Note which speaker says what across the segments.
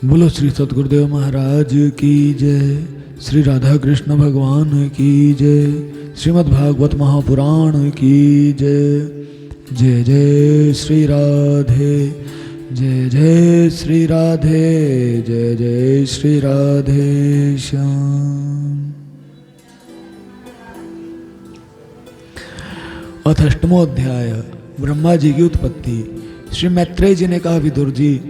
Speaker 1: बोलो श्री सतगुरुदेव महाराज की जय, श्री राधा कृष्ण भगवान की जय, श्रीमद् भागवत महापुराण की जय। जय जय श्री राधे, जय जय श्री राधे, जय जय श्री राधे श्याम। अथ अष्टमो अध्याय ब्रह्मा जी की उत्पत्ति। श्री मैत्रेय जी ने कहा, विदुर जी,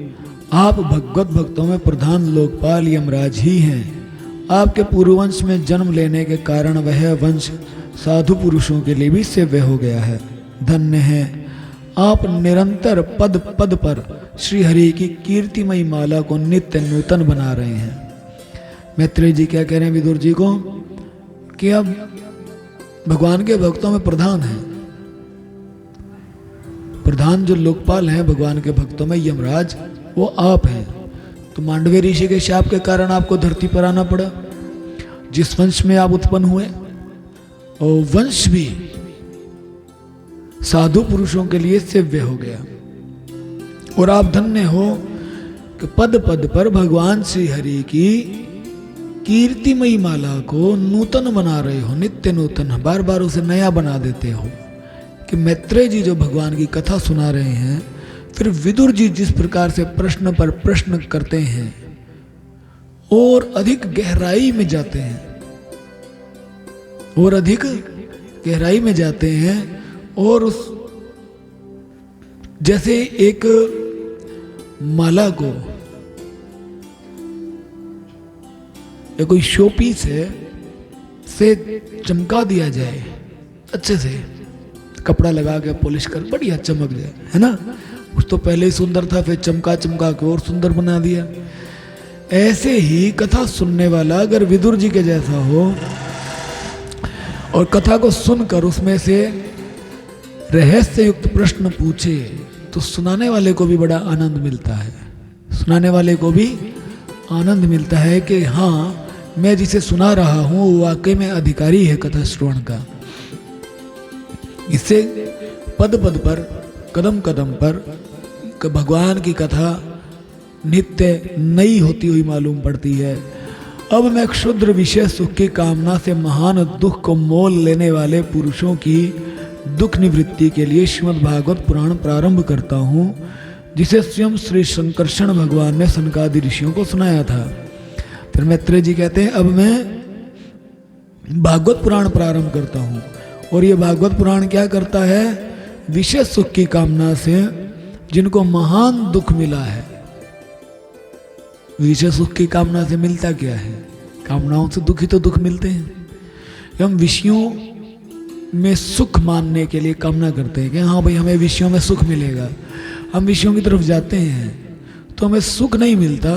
Speaker 1: आप भगवत भक्तों में प्रधान लोकपाल यमराज ही हैं। आपके पूर्ववंश में जन्म लेने के कारण वह वंश साधु पुरुषों के लिए भी सेव्य हो गया है। धन्य है आप निरंतर पद पद पर श्री हरि की कीर्तिमयी माला को नित्य नूतन बना रहे हैं। मैत्रेय जी क्या कह रहे हैं विदुर जी को कि अब भगवान के भक्तों में प्रधान है, प्रधान जो लोकपाल हैं भगवान के भक्तों में यमराज, वो आप हैं। तो मांडव्य ऋषि के शाप के कारण आपको धरती पर आना पड़ा, जिस वंश में आप उत्पन्न हुए, और वंश भी साधु पुरुषों के लिए सेव्य हो गया। और आप धन्य हो कि पद पद पर भगवान श्री हरि की कीर्तिमयी माला को नूतन बना रहे हो, नित्य नूतन, बार बार उसे नया बना देते हो। कि मैत्रेय जी जो भगवान की कथा सुना रहे हैं, फिर विदुर जी जिस प्रकार से प्रश्न पर प्रश्न करते हैं और अधिक गहराई में जाते हैं, और अधिक गहराई में जाते हैं, और उस जैसे एक माला को या कोई शोपीस है से चमका दिया जाए, अच्छे से कपड़ा लगा के पॉलिश कर बढ़िया चमक जाए, है ना। कुछ तो पहले ही सुंदर था, फिर चमका चमका के और सुंदर बना दिया। ऐसे ही कथा सुनने वाला अगर विदुर जी के जैसा हो और कथा को सुनकर उसमें से रहस्य युक्त प्रश्न पूछे, तो सुनाने वाले को भी बड़ा आनंद मिलता है। सुनाने वाले को भी आनंद मिलता है कि हाँ, मैं जिसे सुना रहा हूँ वो वाकई में अधिकारी है कथा श्रवण का। इससे पद पद पर, कदम कदम पर भगवान की कथा नित्य नई होती हुई मालूम पड़ती है। अब मैं क्षुद्र विषय सुख की कामना से महान दुख को मोल लेने वाले पुरुषों की दुख निवृत्ति के लिए श्रीमद् भागवत पुराण प्रारंभ करता हूँ, जिसे स्वयं श्री संकर्षण भगवान ने सनकादि ऋषियों को सुनाया था। फिर मैत्रेय जी कहते हैं, अब मैं भागवत पुराण प्रारंभ करता हूँ। और ये भागवत पुराण क्या करता है? विषय सुख की कामना से जिनको महान दुख मिला है। विषय सुख की कामना से मिलता क्या है? कामनाओं से दुख ही तो दुख मिलते हैं। हम विषयों में सुख मानने के लिए कामना करते हैं कि हाँ भाई हमें विषयों में सुख मिलेगा, हम विषयों की तरफ जाते हैं, तो हमें सुख नहीं मिलता,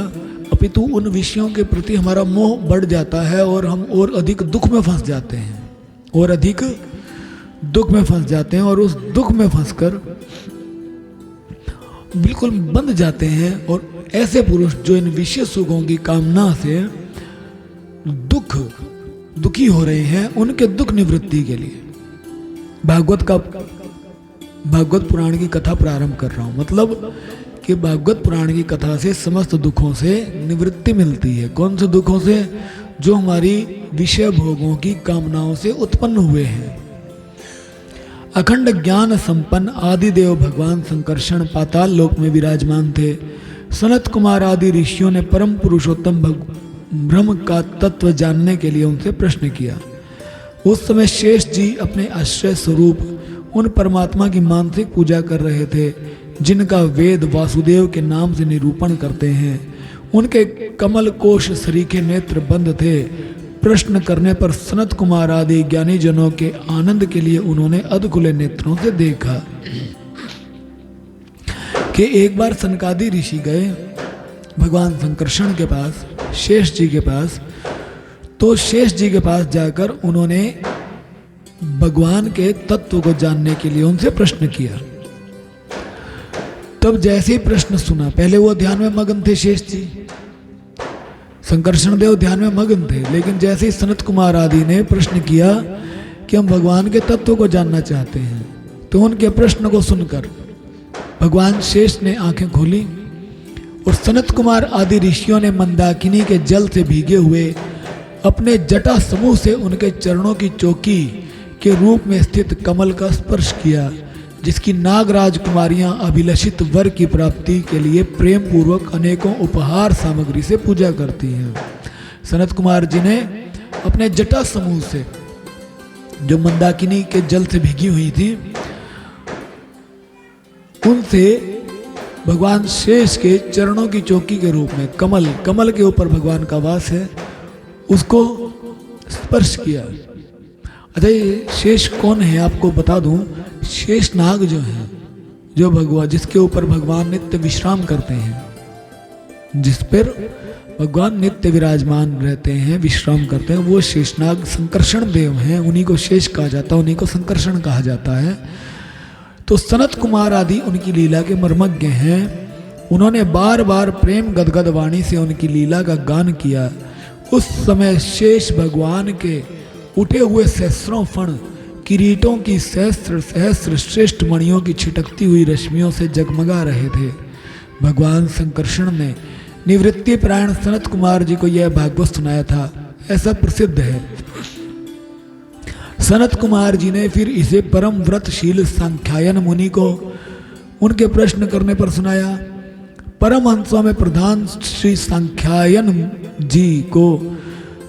Speaker 1: अपितु उन विषयों के प्रति हमारा मोह बढ़ जाता है और हम और अधिक दुख में फंस जाते हैं, और अधिक दुख में फंस जाते हैं, और उस दुख में फंसकर बिल्कुल बंध जाते हैं। और ऐसे पुरुष जो इन विषय सुखों की कामना से दुखी हो रहे हैं, उनके दुख निवृत्ति के लिए भागवत पुराण की कथा प्रारंभ कर रहा हूं। मतलब कि भागवत पुराण की कथा से समस्त दुखों से निवृत्ति मिलती है। कौन से दुखों से? जो हमारी विषय भोगों की कामनाओं से उत्पन्न हुए हैं। अखंड ज्ञान संपन्न आदिदेव भगवान संकर्षण पाताल लोक में विराजमान थे। सनत कुमार आदि ऋषियों ने परम पुरुषोत्तम ब्रह्म का तत्व जानने के लिए उनसे प्रश्न किया। उस समय शेष जी अपने आश्रय स्वरूप उन परमात्मा की मानसिक पूजा कर रहे थे, जिनका वेद वासुदेव के नाम से निरूपण करते हैं। उनके कमल कोश सरीखे नेत्र बंद थे। प्रश्न करने पर सनत कुमार आदि ज्ञानी जनों के आनंद के लिए उन्होंने अधखुले नेत्रों से देखा कि एक बार सनकादि ऋषि गए भगवान संकर्षण के पास, शेष जी के पास। तो शेष जी के पास जाकर उन्होंने भगवान के तत्व को जानने के लिए उनसे प्रश्न किया। तब जैसे ही प्रश्न सुना, पहले वो ध्यान में मगन थे शेष जी, संकर्षण देव ध्यान में मगन थे, लेकिन जैसे ही सनत कुमार आदि ने प्रश्न किया कि हम भगवान के तत्व को जानना चाहते हैं, तो उनके प्रश्न को सुनकर भगवान शेष ने आंखें खोली और सनत कुमार आदि ऋषियों ने मंदाकिनी के जल से भीगे हुए अपने जटा समूह से उनके चरणों की चौकी के रूप में स्थित कमल का स्पर्श किया, जिसकी नागराज कुमारियां अभिलषित वर की प्राप्ति के लिए प्रेम पूर्वक अनेकों उपहार सामग्री से पूजा करती हैं। सनत कुमार जी ने अपने जटा समूह से, जो मंदाकिनी के जल से भीगी हुई थी, उनसे भगवान शेष के चरणों की चौकी के रूप में कमल के ऊपर भगवान का वास है, उसको स्पर्श किया। अच्छा, ये शेष कौन है आपको बता दूं। शेष नाग जो है, जो भगवान जिसके ऊपर भगवान नित्य विश्राम करते हैं, जिस पर भगवान नित्य विराजमान रहते हैं, विश्राम करते हैं, वो शेषनाग संकर्षण देव हैं। उन्हीं को शेष कहा जाता है, उन्हीं को संकर्षण कहा जाता है। तो सनत कुमार आदि उनकी लीला के मर्मज्ञ हैं। उन्होंने बार बार प्रेम गदगद वाणी से उनकी लीला का गान किया। उस समय शेष भगवान के उठे हुए सहस्रों फण किरीटों की सहस्र सहस्र श्रेष्ठ मणियों की छिटकती हुई रश्मियों से जगमगा रहे थे। भगवान संकर्षण ने निवृत्ति परायण सनत कुमार जी को यह भागवत सुनाया था, ऐसा प्रसिद्ध है। सनत कुमार जी ने फिर इसे परम व्रतशील सांख्यायन मुनि को उनके प्रश्न करने पर सुनाया। परमहंसों में प्रधान श्री सांख्यायन जी को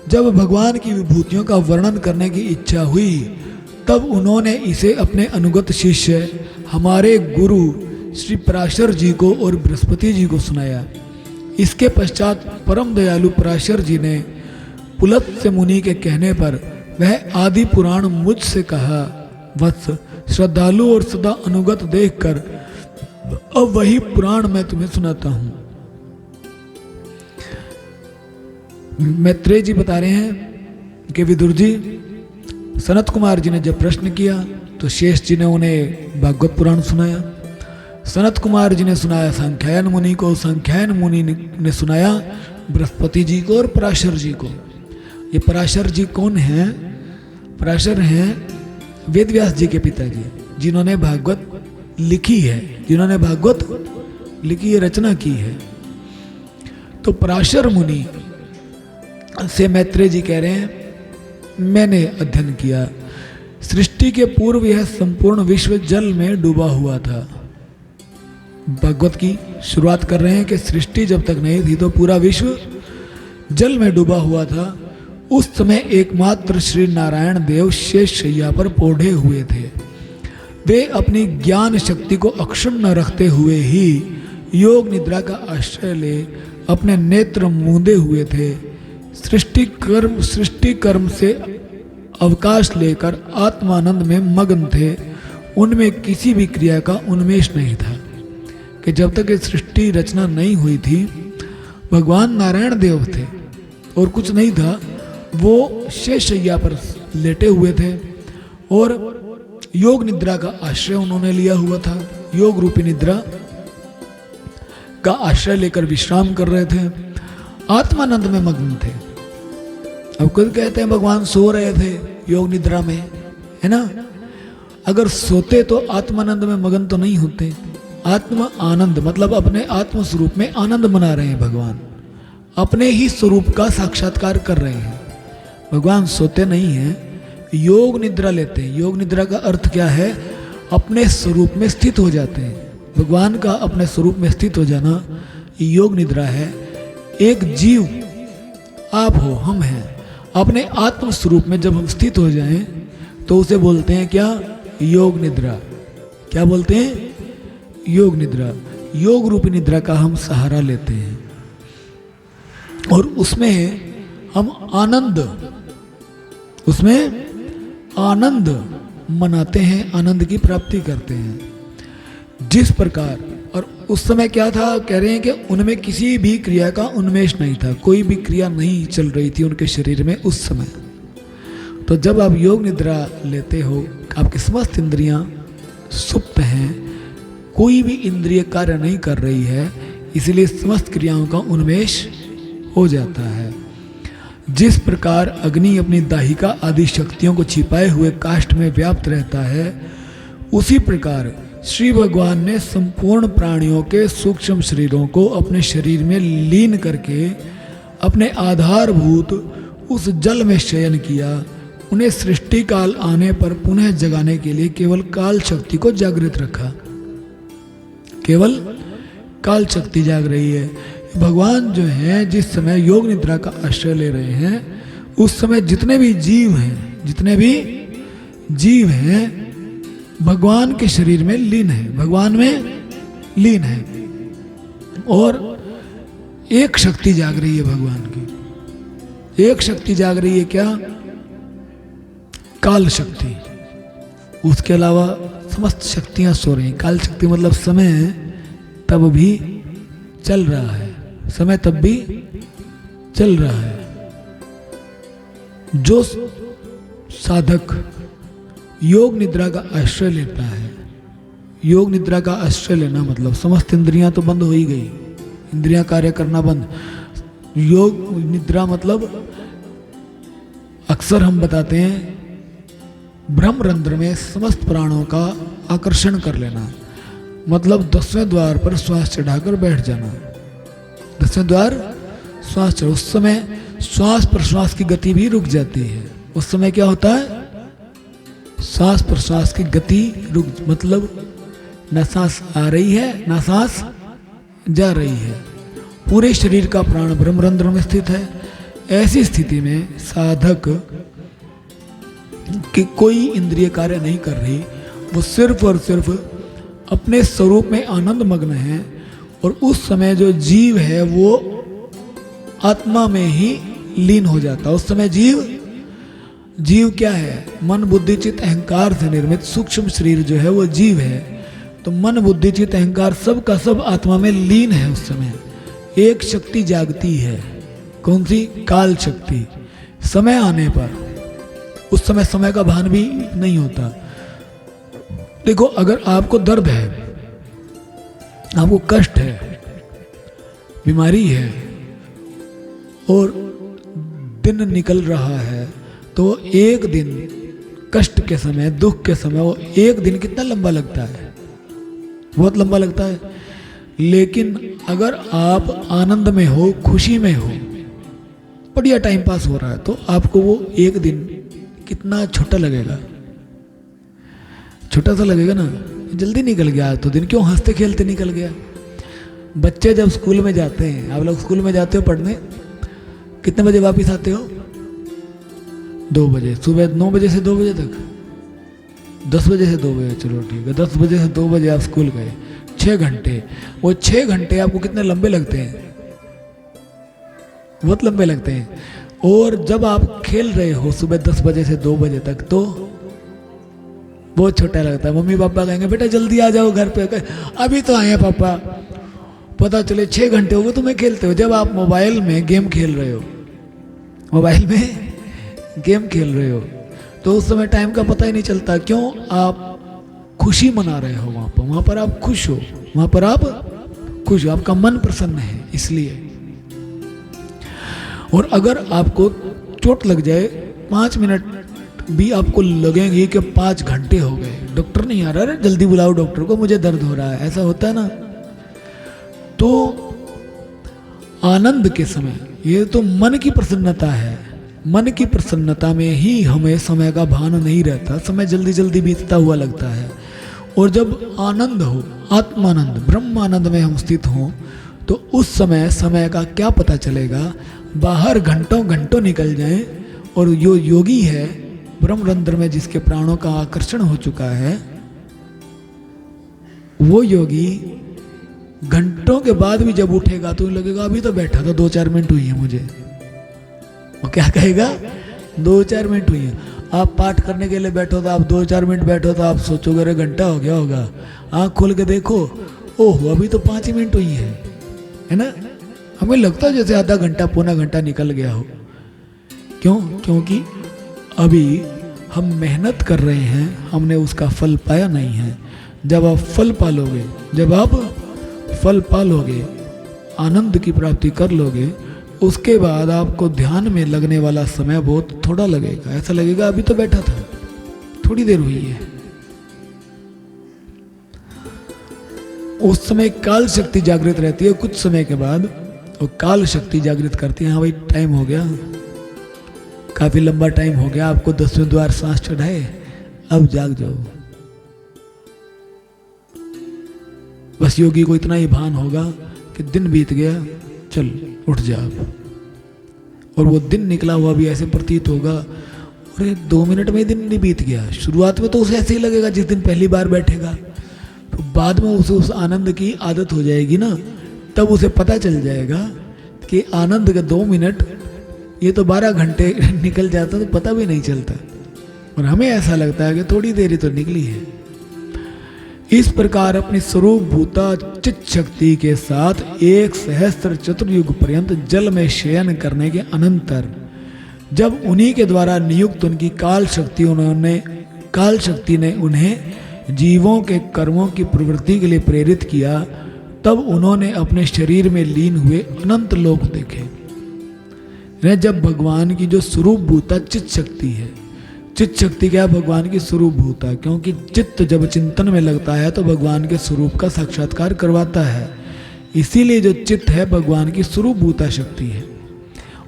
Speaker 1: जब भगवान की विभूतियों का वर्णन करने की इच्छा हुई, तब उन्होंने इसे अपने अनुगत शिष्य हमारे गुरु श्री पराशर जी को और बृहस्पति जी को सुनाया। इसके पश्चात परम दयालु पराशर जी ने पुलत्स्य मुनि के कहने पर वह आदि पुराण मुझसे कहा, वत्स श्रद्धालु और सदा अनुगत देखकर अब वही पुराण मैं तुम्हें सुनाता हूं। मैत्रेय जी बता रहे हैं कि विदुर जी, सनत कुमार जी ने जब प्रश्न किया तो शेष जी ने उन्हें भागवत पुराण सुनाया। सनत कुमार जी ने सुनाया सांख्यायन मुनि को, सांख्यायन मुनि ने सुनाया बृहस्पति जी को और पराशर जी को। ये पराशर जी कौन हैं? पराशर हैं वेद व्यास जी के पिताजी, जिन्होंने भागवत लिखी है, जिन्होंने भागवत लिखी है, रचना की है। तो पराशर मुनि से मैत्रेय जी कह रहे हैं, मैंने अध्ययन किया, सृष्टि के पूर्व यह संपूर्ण विश्व जल में डूबा हुआ था। भागवत की शुरुआत कर रहे हैं कि सृष्टि जब तक नहीं थी तो पूरा विश्व जल में डूबा हुआ था। उस समय एकमात्र श्री नारायण देव शेष शैया पर पौधे हुए थे। वे अपनी ज्ञान शक्ति को अक्षुण्ण रखते हुए ही योग निद्रा का आश्रय ले अपने नेत्र मूंदे हुए थे। सृष्टि कर्म से अवकाश लेकर आत्मानंद में मग्न थे। उनमें किसी भी क्रिया का उन्मेष नहीं था कि जब तक ये सृष्टि रचना नहीं हुई थी, भगवान नारायण देव थे और कुछ नहीं था। वो शेषशैया पर लेटे हुए थे और योग निद्रा का आश्रय उन्होंने लिया हुआ था। योग रूपी निद्रा का आश्रय लेकर विश्राम कर रहे थे, आत्मानंद में मग्न थे। अब खुद कहते हैं भगवान सो रहे थे योग निद्रा में, है ना। अगर सोते तो आत्मानंद में मग्न तो नहीं होते। आत्म आनंद मतलब अपने आत्म स्वरूप में आनंद मना रहे हैं। भगवान अपने ही स्वरूप का साक्षात्कार कर रहे हैं। भगवान सोते नहीं हैं, योग निद्रा लेते हैं। योग निद्रा का अर्थ क्या है? अपने स्वरूप में स्थित हो जाते हैं। भगवान का अपने स्वरूप में स्थित हो जाना योग निद्रा है। एक जीव आप हो, हम हैं, अपने आत्म स्वरूप में जब हम स्थित हो जाएं तो उसे बोलते हैं क्या? योग निद्रा। क्या बोलते हैं? योग निद्रा। योग रूपी निद्रा का हम सहारा लेते हैं और उसमें हम आनंद मनाते हैं, आनंद की प्राप्ति करते हैं। जिस प्रकार, और उस समय क्या था? कह रहे हैं कि उनमें किसी भी क्रिया का उन्मेष नहीं था, कोई भी क्रिया नहीं चल रही थी उनके शरीर में उस समय। तो जब आप योग निद्रा लेते हो, आपकी समस्त इंद्रियां सुप्त हैं, कोई भी इंद्रिय कार्य नहीं कर रही है, इसलिए समस्त क्रियाओं का उन्मेष हो जाता है। जिस प्रकार अग्नि अपनी दाहिका आदि शक्तियों को छिपाए हुए काष्ठ में व्याप्त रहता है, उसी प्रकार श्री भगवान ने संपूर्ण प्राणियों के सूक्ष्म शरीरों को अपने शरीर में लीन करके अपने आधारभूत उस जल में शयन किया। उन्हें सृष्टि काल आने पर पुनः जगाने के लिए केवल काल शक्ति को जागृत रखा। केवल काल शक्ति जाग रही है। भगवान जो है जिस समय योग निद्रा का आश्रय ले रहे हैं, उस समय जितने भी जीव हैं भगवान के शरीर में लीन है, भगवान में लीन है। और एक शक्ति जाग रही है भगवान की, एक शक्ति जाग रही है, क्या? काल शक्ति। उसके अलावा समस्त शक्तियां सो रही। काल शक्ति मतलब समय तब भी चल रहा है, समय तब भी चल रहा है। जो साधक योग निद्रा का आश्रय लेता है, योग निद्रा का आश्रय लेना मतलब समस्त इंद्रियां तो बंद हो ही गई, इंद्रियां कार्य करना बंद। योग निद्रा मतलब अक्सर हम बताते हैं ब्रह्मरंध्र में समस्त प्राणों का आकर्षण कर लेना, मतलब 10वें द्वार पर श्वास चढ़ाकर बैठ जाना। 10वें द्वार श्वास चढ़, उस समय श्वास प्रश्वास की गति भी रुक जाती है। उस समय क्या होता है? श्वास प्रश्वास की गति रुक, मतलब न सांस आ रही है न सांस जा रही है। पूरे शरीर का प्राण ब्रह्मरंध्र में स्थित है। ऐसी स्थिति में साधक कि कोई इंद्रिय कार्य नहीं कर रही, वो सिर्फ और सिर्फ अपने स्वरूप में आनंद मग्न है। और उस समय जो जीव है वो आत्मा में ही लीन हो जाता है। उस समय जीव क्या है? मन बुद्धि चित्त अहंकार से निर्मित सूक्ष्म शरीर जो है वो जीव है। तो मन बुद्धि चित्त अहंकार सब का सब आत्मा में लीन है। उस समय एक शक्ति जागती है। कौन सी? काल शक्ति। समय आने पर उस समय समय का भान भी नहीं होता। देखो, अगर आपको दर्द है, आपको कष्ट है, बीमारी है और दिन निकल रहा है, तो एक दिन कष्ट के समय, दुख के समय, वो एक दिन कितना लंबा लगता है? बहुत लंबा लगता है। लेकिन अगर आप आनंद में हो, खुशी में हो, बढ़िया टाइम पास हो रहा है, तो आपको वो एक दिन कितना छोटा लगेगा? छोटा सा लगेगा ना। जल्दी निकल गया तो दिन, क्यों? हंसते खेलते निकल गया। बच्चे जब स्कूल में जाते हैं, आप लोग स्कूल में जाते हो पढ़ने, कितने बजे वापस आते हो? 2 बजे। सुबह 9 बजे से 2 बजे तक, 10 बजे से 2 बजे, चलो ठीक है, 10 बजे से 2 बजे आप स्कूल गए, 6 घंटे। वो 6 घंटे आपको कितने लंबे लगते हैं? बहुत लंबे लगते हैं। और जब आप खेल रहे हो सुबह 10 बजे से 2 बजे तक, तो बहुत छोटा लगता है। मम्मी पापा कहेंगे बेटा जल्दी आ जाओ घर पे, अभी तो आए हैं पापा। पता चले 6 घंटे हो गए तुम्हें खेलते हो। जब आप मोबाइल में गेम खेल रहे हो, मोबाइल में गेम खेल रहे हो, तो उस समय टाइम का पता ही नहीं चलता। क्यों? आप खुशी मना रहे हो वहां पर आप खुश हो, वहां पर आप खुश हो, आपका मन प्रसन्न है इसलिए। और अगर आपको चोट लग जाए, 5 मिनट भी आपको लगेंगे कि 5 घंटे हो गए, डॉक्टर नहीं आ रहा, अरे जल्दी बुलाओ डॉक्टर को, मुझे दर्द हो रहा है, ऐसा होता है ना। तो आनंद के समय, ये तो मन की प्रसन्नता है। मन की प्रसन्नता में ही हमें समय का भान नहीं रहता, समय जल्दी जल्दी बीतता हुआ लगता है। और जब आनंद हो, आत्मानंद, ब्रह्मानंद में हम स्थित हों, तो उस समय समय का क्या पता चलेगा? बाहर घंटों घंटों निकल जाएं, और जो योगी है ब्रह्मरंध्र में जिसके प्राणों का आकर्षण हो चुका है, वो योगी घंटों के बाद भी जब उठेगा तो लगेगा अभी तो बैठा था, 2-4 मिनट हुई है मुझे। वो क्या कहेगा? 2-4 मिनट हुई है। आप पाठ करने के लिए बैठो तो आप 2-4 मिनट बैठो तो आप सोचोगे अरे घंटा हो गया होगा। आँख खोल के देखो, ओह अभी तो 5 ही मिनट हुई है ना। हमें लगता है जैसे आधा घंटा पौना घंटा निकल गया हो। क्यों? क्योंकि अभी हम मेहनत कर रहे हैं, हमने उसका फल पाया नहीं है। जब आप फल पालोगे, जब आप फल पालोगे, आनंद की प्राप्ति कर लोगे, उसके बाद आपको ध्यान में लगने वाला समय बहुत थोड़ा लगेगा। ऐसा लगेगा अभी तो बैठा था, थोड़ी देर हुई है। उस समय काल शक्ति जागृत रहती है, कुछ समय के बाद वो काल शक्ति जागृत करती है, हाँ भाई टाइम हो गया, काफी लंबा टाइम हो गया, आपको 10वें द्वार सांस चढ़ाए, अब जाग जाओ। बस योगी को इतना ही भान होगा कि दिन बीत गया, चल उठ जा अब। और वो दिन निकला हुआ भी ऐसे प्रतीत होगा, अरे 2 मिनट में दिन नहीं बीत गया। शुरुआत में तो उसे ऐसे ही लगेगा जिस दिन पहली बार बैठेगा, तो बाद में उसे उस आनंद की आदत हो जाएगी ना, तब उसे पता चल जाएगा कि आनंद के 2 मिनट ये तो 12 घंटे निकल जाता तो पता भी नहीं चलता। और हमें ऐसा लगता है कि थोड़ी देर ही तो निकली है। इस प्रकार अपनी स्वरूप भूता चित शक्ति के साथ 1 सहस्त्र चतुर्युग पर्यंत जल में शयन करने के अनंतर जब उन्हीं के द्वारा नियुक्त उनकी काल शक्ति ने उन्हें जीवों के कर्मों की प्रवृत्ति के लिए प्रेरित किया, तब उन्होंने अपने शरीर में लीन हुए अनंत लोक देखे। जब भगवान की जो स्वरूप भूता चित्त शक्ति है, चित्त शक्ति क्या है? भगवान की स्वरूप भूता, क्योंकि चित्त जब चिंतन में लगता है तो भगवान के स्वरूप का साक्षात्कार करवाता है। इसीलिए जो चित्त है भगवान की स्वरूप भूता शक्ति है।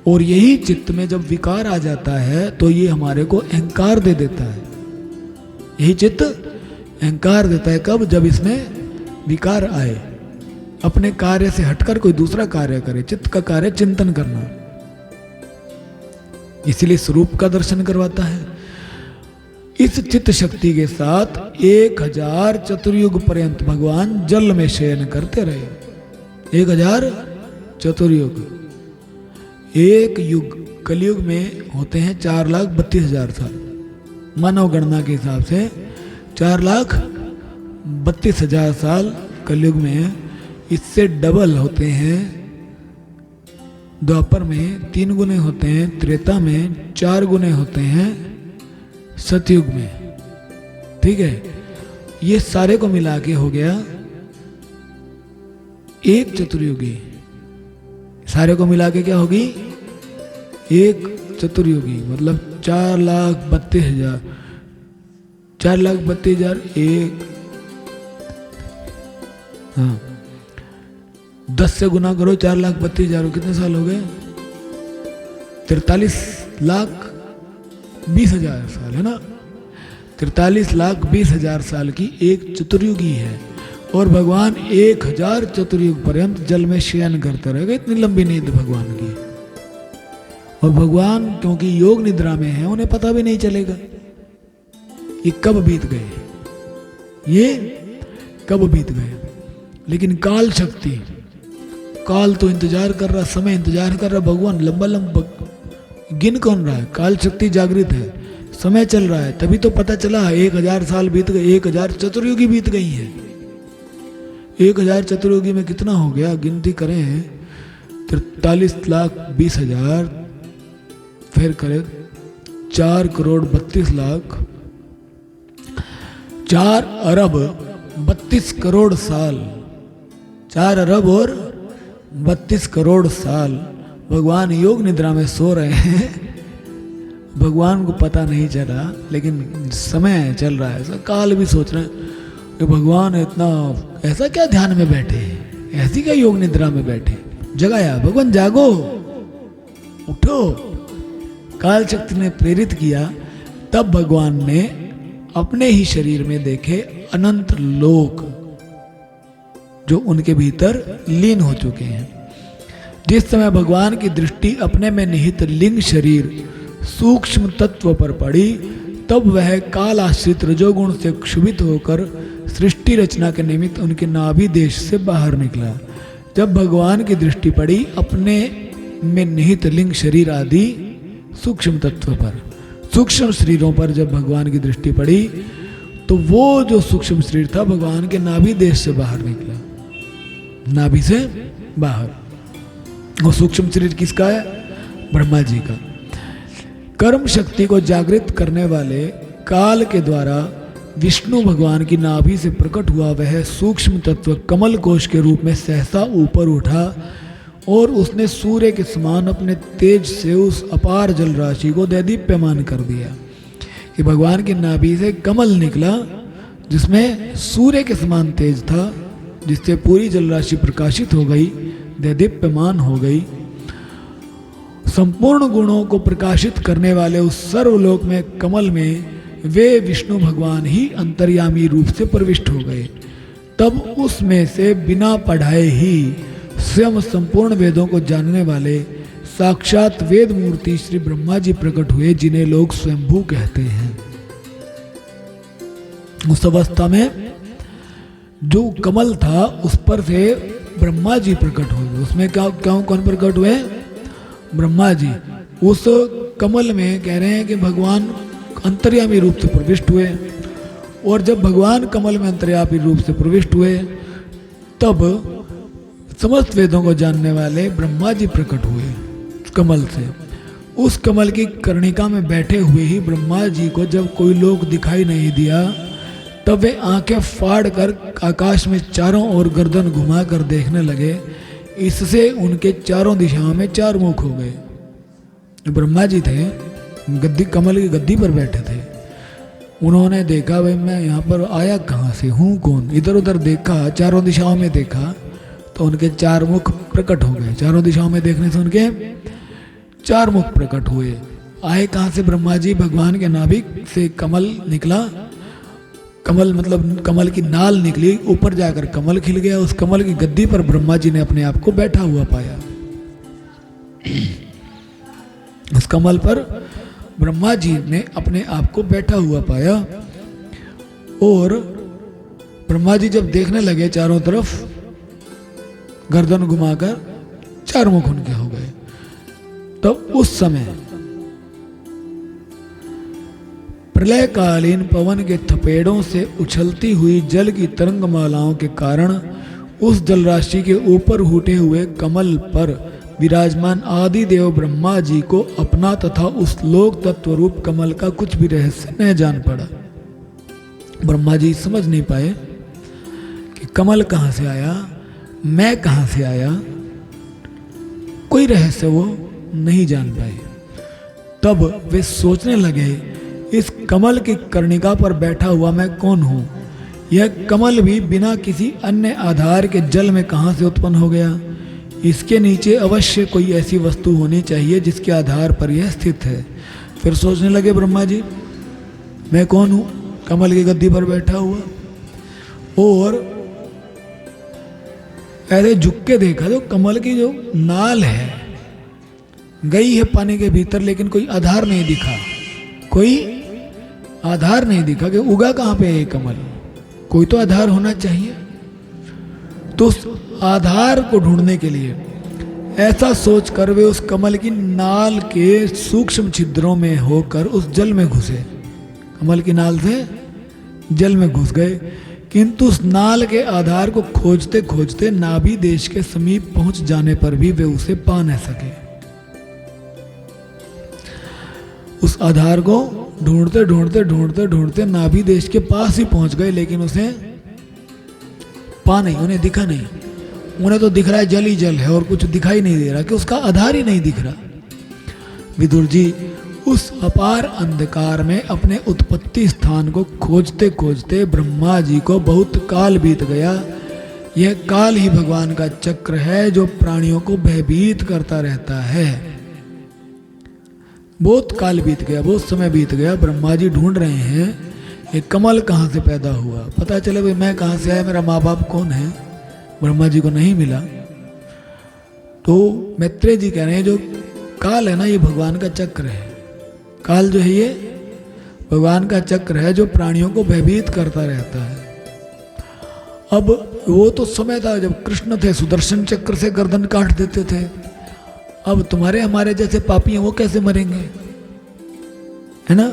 Speaker 1: और यही चित्त में जब विकार आ जाता है तो ये हमारे को अहंकार दे देता है। यही चित्त अहंकार देता है कब? जब इसमें विकार आए, अपने कार्य से हटकर कोई दूसरा कार्य करे। चित्त का कार्य चिंतन करना, इसीलिए स्वरूप का दर्शन करवाता है। इस चित्त शक्ति के साथ 1000 चतुर्युग पर्यंत भगवान जल में शयन करते रहे। 1000 चतुर्युग, एक युग कलयुग में होते हैं 4,32,000 साल, मानव गणना के हिसाब से 4,32,000 साल कलयुग में है। इससे डबल होते हैं द्वापर में, 3 गुने होते हैं त्रेता में, 4 गुने होते हैं सतयुग में। ठीक है, ये सारे को मिला के हो गया एक चतुर्युगी। सारे को मिला के क्या होगी? एक चतुर्युगी, मतलब 4,32,000, 4,32,000 एक, हाँ 10 से गुना करो 4,32,000, कितने साल हो गए? 43,20,000 साल है ना। 43,20,000 साल की एक चतुर्युगी है। और भगवान 1000 चतुर्युग पर्यंत जल में शयन करते रहेगा। इतनी लंबी नींद भगवान की। और भगवान क्योंकि योग निद्रा में है, उन्हें पता भी नहीं चलेगा ये कब बीत गए, ये कब बीत गए। लेकिन काल शक्ति, काल तो इंतजार कर रहा, समय इंतजार कर रहा, भगवान लंबा लंबा गिन कौन रहा है? काल शक्ति जागृत है, समय चल रहा है, तभी तो पता चला 1000 साल बीत गए, 1000 चतुर्युगी बीत गई है। 1000 चतुर्युगी में कितना हो गया? गिनती करें 43,20,000, फिर करें 4,32,00,000, 4 अरब 32 करोड़ साल, 4 अरब और 32 करोड़ साल भगवान योग निद्रा में सो रहे हैं। भगवान को पता नहीं चला, लेकिन समय चल रहा है। काल भी सोच रहे हैं कि भगवान इतना ऐसा क्या ध्यान में बैठे, ऐसी क्या योग निद्रा में बैठे। जगाया, भगवान जागो, उठो। काल शक्ति ने प्रेरित किया, तब भगवान ने अपने ही शरीर में देखे अनंत लोक जो उनके भीतर लीन हो चुके हैं। जिस समय भगवान की दृष्टि अपने में निहित लिंग शरीर सूक्ष्म तत्व पर पड़ी, तब वह काल आश्रित रजोगुण से क्षुभित होकर सृष्टि रचना के निमित्त उनके नाभि देश से बाहर निकला। जब भगवान की दृष्टि पड़ी अपने में निहित लिंग शरीर आदि सूक्ष्म तत्व पर, सूक्ष्म शरीरों पर जब भगवान की दृष्टि पड़ी, तो वो जो सूक्ष्म शरीर था भगवान के नाभि देश से बाहर निकला, नाभि से बाहर। वो सूक्ष्म शरीर किसका है? ब्रह्मा जी का। कर्म शक्ति को जागृत करने वाले काल के द्वारा विष्णु भगवान की नाभि से प्रकट हुआ वह सूक्ष्म तत्व कमल कोश के रूप में सहसा ऊपर उठा और उसने सूर्य के समान अपने तेज से उस अपार जल राशि को दैदीप्यमान कर दिया। कि भगवान की नाभि से कमल निकला जिसमें सूर्य के समान तेज था, जिससे पूरी जलराशि प्रकाशित हो गई, दीप्यमान हो गई। संपूर्ण गुणों को प्रकाशित करने वाले उस सर्वलोक में कमल में वे विष्णु भगवान ही अंतर्यामी रूप से प्रविष्ट हो गए। तब उसमें से बिना पढ़ाए ही स्वयं संपूर्ण वेदों को जानने वाले साक्षात वेद मूर्ति श्री ब्रह्मा जी प्रकट हुए, जिन्हें लोग स्वयंभू कहते हैं। उस अवस्था में जो कमल था उस पर से ब्रह्मा जी प्रकट हुए। उसमें कौन प्रकट हुए? ब्रह्मा जी। उस कमल में कह रहे हैं कि भगवान अंतर्यामी रूप से प्रविष्ट हुए, और जब भगवान कमल में अंतर्यामी रूप से प्रविष्ट हुए तब समस्त वेदों को जानने वाले ब्रह्मा जी प्रकट हुए कमल से। उस कमल की कर्णिका में बैठे हुए ही ब्रह्मा जी को जब कोई लोक दिखाई नहीं दिया, तब वे आंखें फाड़ कर आकाश में चारों ओर गर्दन घुमाकर देखने लगे। इससे उनके चारों दिशाओं में चार मुख हो गए। ब्रह्मा जी थे, गद्दी कमल की गद्दी पर बैठे थे। उन्होंने देखा, भाई मैं यहाँ पर आया कहाँ से, हूँ कौन? इधर उधर देखा, चारों दिशाओं में देखा तो उनके चार मुख प्रकट हो गए। चारों दिशाओं में देखने से उनके चार मुख प्रकट हुए। आए कहाँ से ब्रह्मा जी? भगवान के नाभिक से कमल निकला। कमल मतलब कमल की नाल निकली, ऊपर जाकर कमल खिल गया। उस कमल की गद्दी पर ब्रह्मा जी ने अपने आप को बैठा हुआ पाया। उस कमल पर ब्रह्मा जी ने अपने आप को बैठा हुआ पाया। और ब्रह्मा जी जब देखने लगे चारों तरफ, गर्दन घुमाकर चार मुख उनके हो गए। तब उस समय प्रलयकालीन पवन के थपेड़ों से उछलती हुई जल की तरंगमालाओं के कारण उस जलराशि के ऊपर फूटे हुए कमल पर विराजमान आदि देव ब्रह्मा जी को अपना तथा उस लोक तत्व रूप कमल का कुछ भी रहस्य न जान पड़ा। ब्रह्मा जी समझ नहीं पाए कि कमल कहाँ से आया, मैं कहाँ से आया, कोई रहस्य वो नहीं जान पाए। तब वे सोचने लगे, इस कमल की कर्णिका पर बैठा हुआ मैं कौन हूँ? यह कमल भी बिना किसी अन्य आधार के जल में कहाँ से उत्पन्न हो गया? इसके नीचे अवश्य कोई ऐसी वस्तु होनी चाहिए जिसके आधार पर यह स्थित है। फिर सोचने लगे ब्रह्मा जी, मैं कौन हूँ कमल की गद्दी पर बैठा हुआ? और ऐसे झुक के देखा तो कमल की जो नाल है गई है पानी के भीतर, लेकिन कोई आधार नहीं दिखा। कोई आधार नहीं दिखा कि उगा कहाँ पे है ये कमल। कोई तो आधार होना चाहिए। तो उस आधार को ढूंढने के लिए ऐसा सोचकर वे उस कमल की नाल के सूक्ष्म छिद्रों में होकर उस जल में घुसे। कमल की नाल से जल में घुस गए, किंतु उस नाल के आधार को खोजते खोजते नाभि देश के समीप पहुंच जाने पर भी वे उसे पा न सके। उस आधार को ढूंढते ढूंढते ढूंढते ढूंढते नाभि देश के पास ही पहुंच गए, लेकिन उसे पा नहीं, उन्हें दिखा नहीं। उन्हें तो दिख रहा है जल ही जल है और कुछ दिखाई नहीं दे रहा कि उसका आधार ही नहीं दिख रहा। विदुर जी उस अपार अंधकार में अपने उत्पत्ति स्थान को खोजते खोजते ब्रह्मा जी को बहुत काल बीत गया। यह काल ही भगवान का चक्र है जो प्राणियों को भयभीत करता रहता है। बहुत काल बीत गया, बहुत समय बीत गया। ब्रह्मा जी ढूंढ रहे हैं ये कमल कहाँ से पैदा हुआ, पता चले भाई मैं कहाँ से आया, मेरा माँ बाप कौन है। ब्रह्मा जी को नहीं मिला। तो मैत्रेय जी कह रहे हैं जो काल है ना, ये भगवान का चक्र है। काल जो है ये भगवान का चक्र है जो प्राणियों को भयभीत करता रहता है। अब वो तो समय था जब कृष्ण थे, सुदर्शन चक्र से गर्दन काट देते थे। अब तुम्हारे हमारे जैसे पापी हैं, वो कैसे मरेंगे, है ना।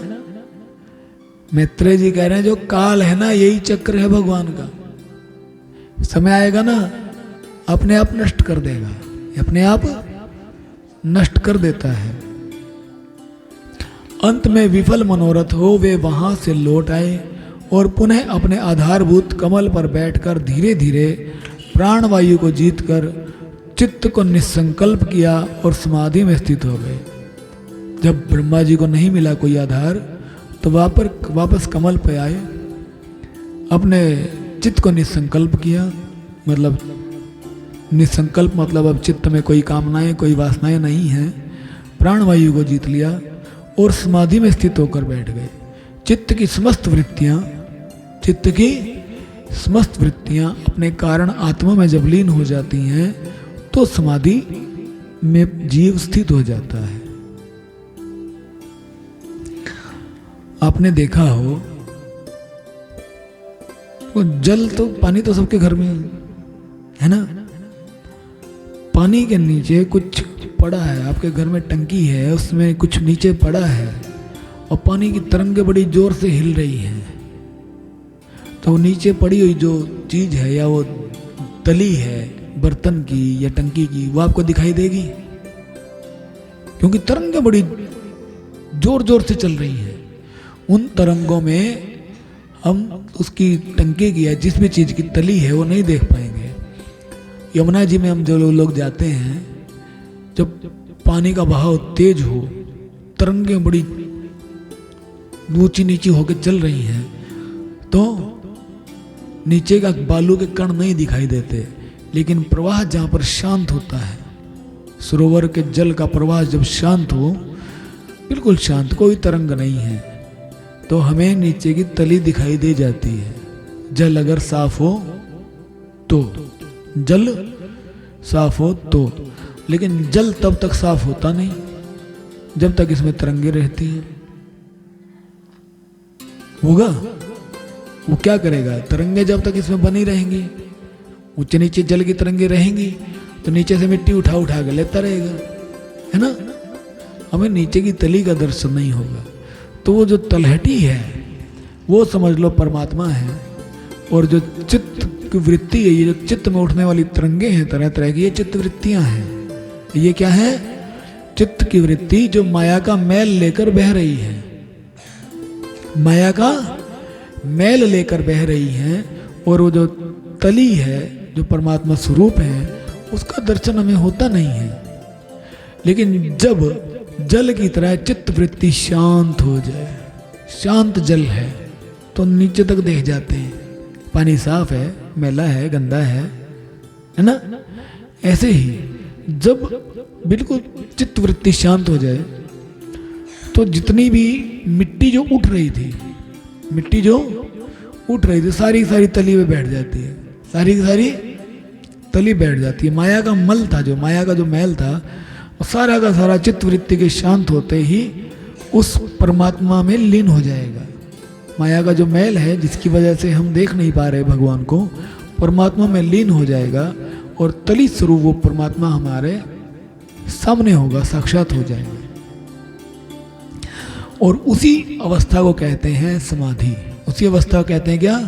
Speaker 1: मैत्रेय जी कह रहे हैं जो काल है ना, यही चक्र है भगवान का। समय आएगा ना, अपने आप नष्ट कर देगा, अपने आप नष्ट कर देता है। अंत में विफल मनोरथ हो वे वहां से लौट आए और पुनः अपने आधारभूत कमल पर बैठकर धीरे धीरे प्राणवायु को जीतकर चित्त को निसंकल्प किया और समाधि में स्थित हो गए। जब ब्रह्मा जी को नहीं मिला कोई आधार, तो वापस कमल पे आए, अपने चित्त को निसंकल्प किया, मतलब निसंकल्प मतलब अब चित्त में कोई कामनाएं कोई वासनाएं नहीं हैं, प्राणवायु को जीत लिया और समाधि में स्थित होकर बैठ गए। चित्त की समस्त वृत्तियां अपने कारण आत्मा में जब लीन हो जाती हैं तो समाधि में जीव स्थित हो जाता है। आपने देखा हो तो जल तो पानी तो सबके घर में है ना, पानी के नीचे कुछ पड़ा है, आपके घर में टंकी है उसमें कुछ नीचे पड़ा है और पानी की तरंगें बड़ी जोर से हिल रही हैं, तो नीचे पड़ी हुई जो चीज है या वो तली है बर्तन की या टंकी की, वो आपको दिखाई देगी क्योंकि तरंगें बड़ी जोर जोर से चल रही हैं। उन तरंगों में हम उसकी टंकी की या जिस भी चीज की तली है वो नहीं देख पाएंगे। यमुना जी में हम जो लोग जाते हैं, जब पानी का बहाव तेज हो, तरंगें बड़ी ऊंची नीची होकर चल रही हैं, तो नीचे का बालू के कण नहीं दिखाई देते, लेकिन प्रवाह जहाँ पर शांत होता है, सरोवर के जल का प्रवाह जब शांत हो, बिल्कुल शांत, कोई तरंग नहीं है, तो हमें नीचे की तली दिखाई दे जाती है। जल अगर साफ हो तो, जल साफ हो तो, लेकिन जल तब तक साफ होता नहीं जब तक इसमें तरंगे रहती हैं। होगा वो क्या करेगा, तरंगे जब तक इसमें बनी रहेंगी, ऊंचे नीचे जल की तरंगे रहेंगी तो नीचे से मिट्टी उठा उठा के लेता रहेगा, है ना। हमें नीचे की तली का दर्शन नहीं होगा, तो वो जो तलहटी है वो समझ लो परमात्मा है, और जो चित्त की वृत्ति है, ये जो चित्त में उठने वाली तरंगे हैं तरह तरह की, ये चित्त वृत्तियां हैं। ये क्या है, चित्त की वृत्ति जो माया का मैल लेकर बह रही है, माया का मैल लेकर बह रही है, और वो जो तली है जो परमात्मा स्वरूप है उसका दर्शन हमें होता नहीं है। लेकिन जब जल की तरह चित्त वृत्ति शांत हो जाए, शांत जल है तो नीचे तक देख जाते हैं, पानी साफ है, मैला है, गंदा है ना। ऐसे ही जब बिल्कुल चित्त वृत्ति शांत हो जाए तो जितनी भी मिट्टी जो उठ रही थी, मिट्टी जो उठ रही थी सारी सारी तली में बैठ जाती है, सारी सारी तली बैठ जाती है। माया का मल था, जो माया का जो मैल था, सारा का सारा चित्त वृत्ति के शांत होते ही उस परमात्मा में लीन हो जाएगा। माया का जो मैल है जिसकी वजह से हम देख नहीं पा रहे भगवान को, परमात्मा में लीन हो जाएगा और तली स्वरूप वो परमात्मा हमारे सामने होगा, साक्षात हो जाएगा। और उसी अवस्था को कहते हैं समाधि। उसी अवस्था को कहते हैं क्या,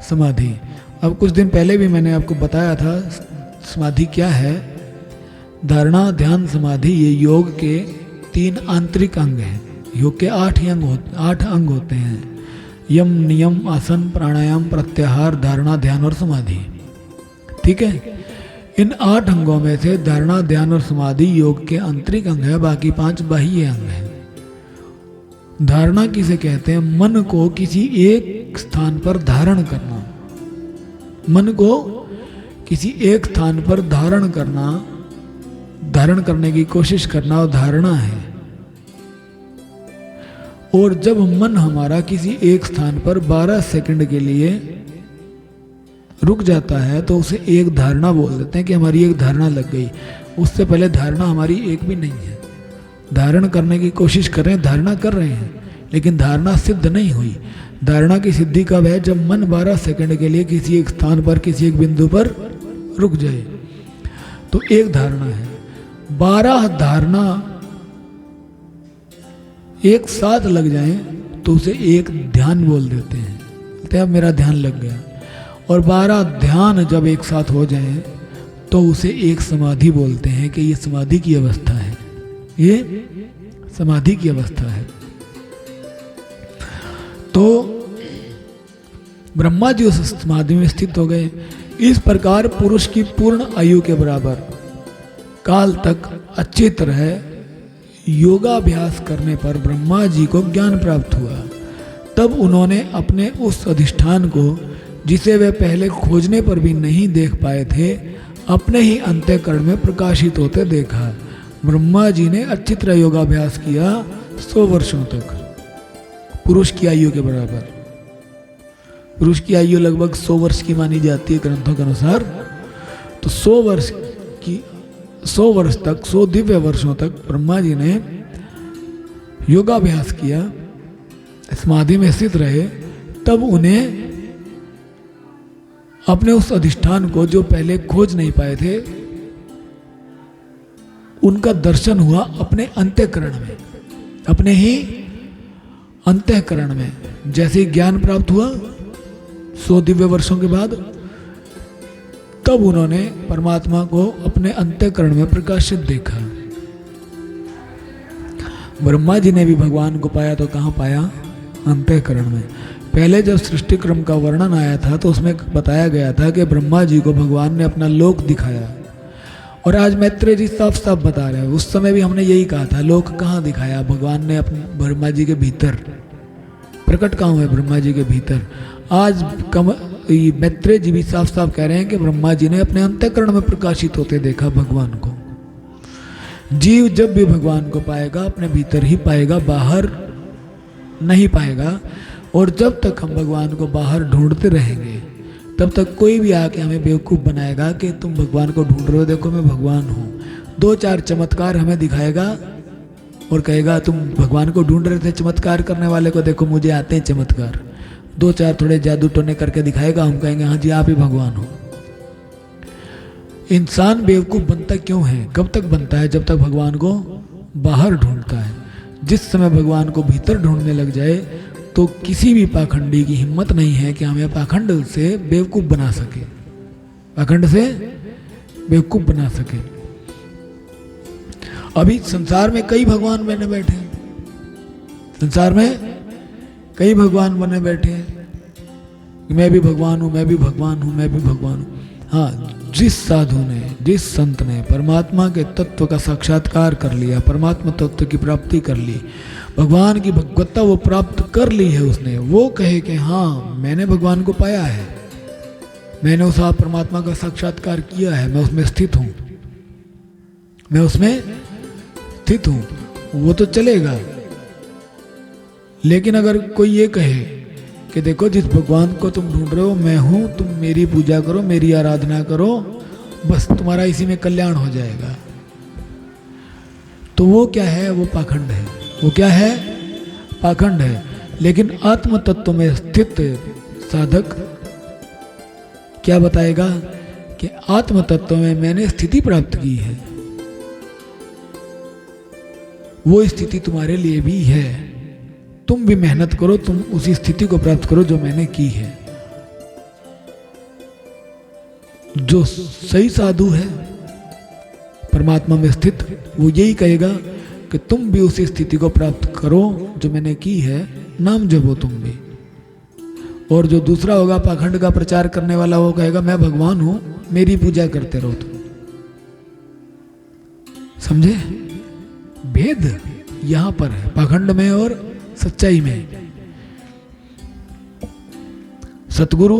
Speaker 1: समाधि। अब कुछ दिन पहले भी मैंने आपको बताया था समाधि क्या है। धारणा, ध्यान, समाधि ये योग के 3 आंतरिक अंग हैं। योग के 8 अंग होते हैं, यम, नियम, आसन, प्राणायाम, प्रत्याहार, धारणा, ध्यान और समाधि। ठीक है, इन 8 अंगों में से धारणा, ध्यान और समाधि योग के आंतरिक अंग है, बाकी 5 बाह्य अंग हैं। धारणा किसे कहते हैं, मन को किसी एक स्थान पर धारण करना, मन को किसी एक स्थान पर धारण करना, धारण करने की कोशिश करना और धारणा है। और जब मन हमारा किसी एक स्थान पर 12 सेकंड के लिए रुक जाता है तो उसे एक धारणा बोल देते हैं कि हमारी एक धारणा लग गई। उससे पहले धारणा हमारी एक भी नहीं है। धारण करने की कोशिश कर रहे हैं, धारणा कर रहे हैं, लेकिन धारणा सिद्ध नहीं हुई। धारणा की सिद्धि कब है, जब मन 12 सेकंड के लिए किसी एक स्थान पर, किसी एक बिंदु पर रुक जाए, तो एक धारणा है। 12 धारणा एक साथ लग जाए तो उसे एक ध्यान बोल देते हैं, कहते हैं अब मेरा ध्यान लग गया। और 12 ध्यान जब एक साथ हो जाए तो उसे एक समाधि बोलते हैं कि ये समाधि की अवस्था है, ये समाधि की अवस्था है। तो ब्रह्मा जी उस समाधि में स्थित हो गए। इस प्रकार पुरुष की पूर्ण आयु के बराबर काल तक अच्छी तरह योगाभ्यास करने पर ब्रह्मा जी को ज्ञान प्राप्त हुआ। तब उन्होंने अपने उस अधिष्ठान को जिसे वे पहले खोजने पर भी नहीं देख पाए थे, अपने ही अंतःकरण में प्रकाशित होते देखा। ब्रह्मा जी ने अच्छी तरह योगाभ्यास किया 100 वर्षों तक, पुरुष की आयु के बराबर। पुरुष की आयु लगभग 100 वर्ष की मानी जाती है ग्रंथों के अनुसार। तो 100 वर्ष तक, 100 दिव्य वर्षों तक ब्रह्मा जी ने योगाभ्यास किया, समाधि में स्थित रहे। तब उन्हें अपने उस अधिष्ठान को जो पहले खोज नहीं पाए थे, उनका दर्शन हुआ अपने अंतःकरण में, अपने ही अंतःकरण में। जैसे ही ज्ञान प्राप्त हुआ 100 दिव्य वर्षों के बाद, तब उन्होंने परमात्मा को अपने अंतःकरण में प्रकाशित देखा। ब्रह्मा जी ने भी भगवान को पाया तो कहाँ पाया? अंतःकरण में। पहले जब सृष्टि क्रम का वर्णन आया था तो उसमें बताया गया था कि ब्रह्मा जी को भगवान ने अपना लोक दिखाया, और आज मैत्रेय जी साफ साफ बता रहे हैं। उस समय भी हमने यही कहा था, लोक कहाँ दिखाया? भगवान ने अपने ब्रह्मा जी के भीतर प्रकट कहाँ हुए? ब्रह्मा जी के भीतर। आज मैत्रेय जी भी साफ साफ कह रहे हैं कि ब्रह्मा जी ने अपने अंतःकरण में प्रकाशित होते देखा भगवान को। जीव जब भी भगवान को पाएगा अपने भीतर ही पाएगा, बाहर नहीं पाएगा। और जब तक हम भगवान को बाहर ढूंढते रहेंगे, तब तक कोई भी आके हमें बेवकूफ़ बनाएगा कि तुम भगवान को ढूंढ रहे हो, देखो मैं भगवान हूँ। 2-4 चमत्कार हमें दिखाएगा और कहेगा तुम भगवान को ढूंढ रहे थे, चमत्कार करने वाले को देखो मुझे आते हैं चमत्कार। 2-4 थोड़े जादू टोने करके दिखाएगा, हम कहेंगे हाँ जी आप ही भगवान हो। इंसान बेवकूफ़ बनता क्यों है? कब तक बनता है? जब तक भगवान को बाहर ढूंढता है। जिस समय भगवान को भीतर ढूंढने लग जाए तो किसी भी पाखंडी की हिम्मत नहीं है कि हमें पाखंड से बेवकूफ़ बना सके, पाखंड से बेवकूफ़ बना सके। अभी संसार में कई भगवान बने बैठे हैं, संसार में कई भगवान बने बैठे हैं, मैं भी भगवान हूँ, मैं भी भगवान हूँ, मैं भी भगवान हूँ। हाँ, जिस साधु ने, जिस संत ने परमात्मा के तत्व का साक्षात्कार कर लिया, परमात्मा तत्व की प्राप्ति कर ली, भगवान की भगवत्ता वो प्राप्त कर ली है उसने, वो कहे कि हाँ मैंने भगवान को पाया है, मैंने उस परमात्मा का साक्षात्कार किया है, मैं उसमें स्थित हूँ, मैं उसमें स्थित हूँ, वो तो चलेगा। लेकिन अगर कोई ये कहे कि देखो जिस भगवान को तुम ढूंढ रहे हो मैं हूँ, तुम मेरी पूजा करो, मेरी आराधना करो, बस तुम्हारा इसी में कल्याण हो जाएगा, तो वो क्या है? वो पाखंड है। वो क्या है? पाखंड है। लेकिन आत्म तत्व में स्थित साधक क्या बताएगा कि आत्म तत्व में मैंने स्थिति प्राप्त की है, वो स्थिति तुम्हारे लिए भी है, तुम भी मेहनत करो, तुम उसी स्थिति को प्राप्त करो जो मैंने की है। जो सही साधु है परमात्मा में स्थित, वो यही कहेगा कि तुम भी उसी स्थिति को प्राप्त करो जो मैंने की है, नाम जपो तुम भी। और जो दूसरा होगा पाखंड का प्रचार करने वाला, वो कहेगा मैं भगवान हूं, मेरी पूजा करते रहो तुम। समझे? भेद यहां पर है पाखंड में और सच्चाई में। सतगुरु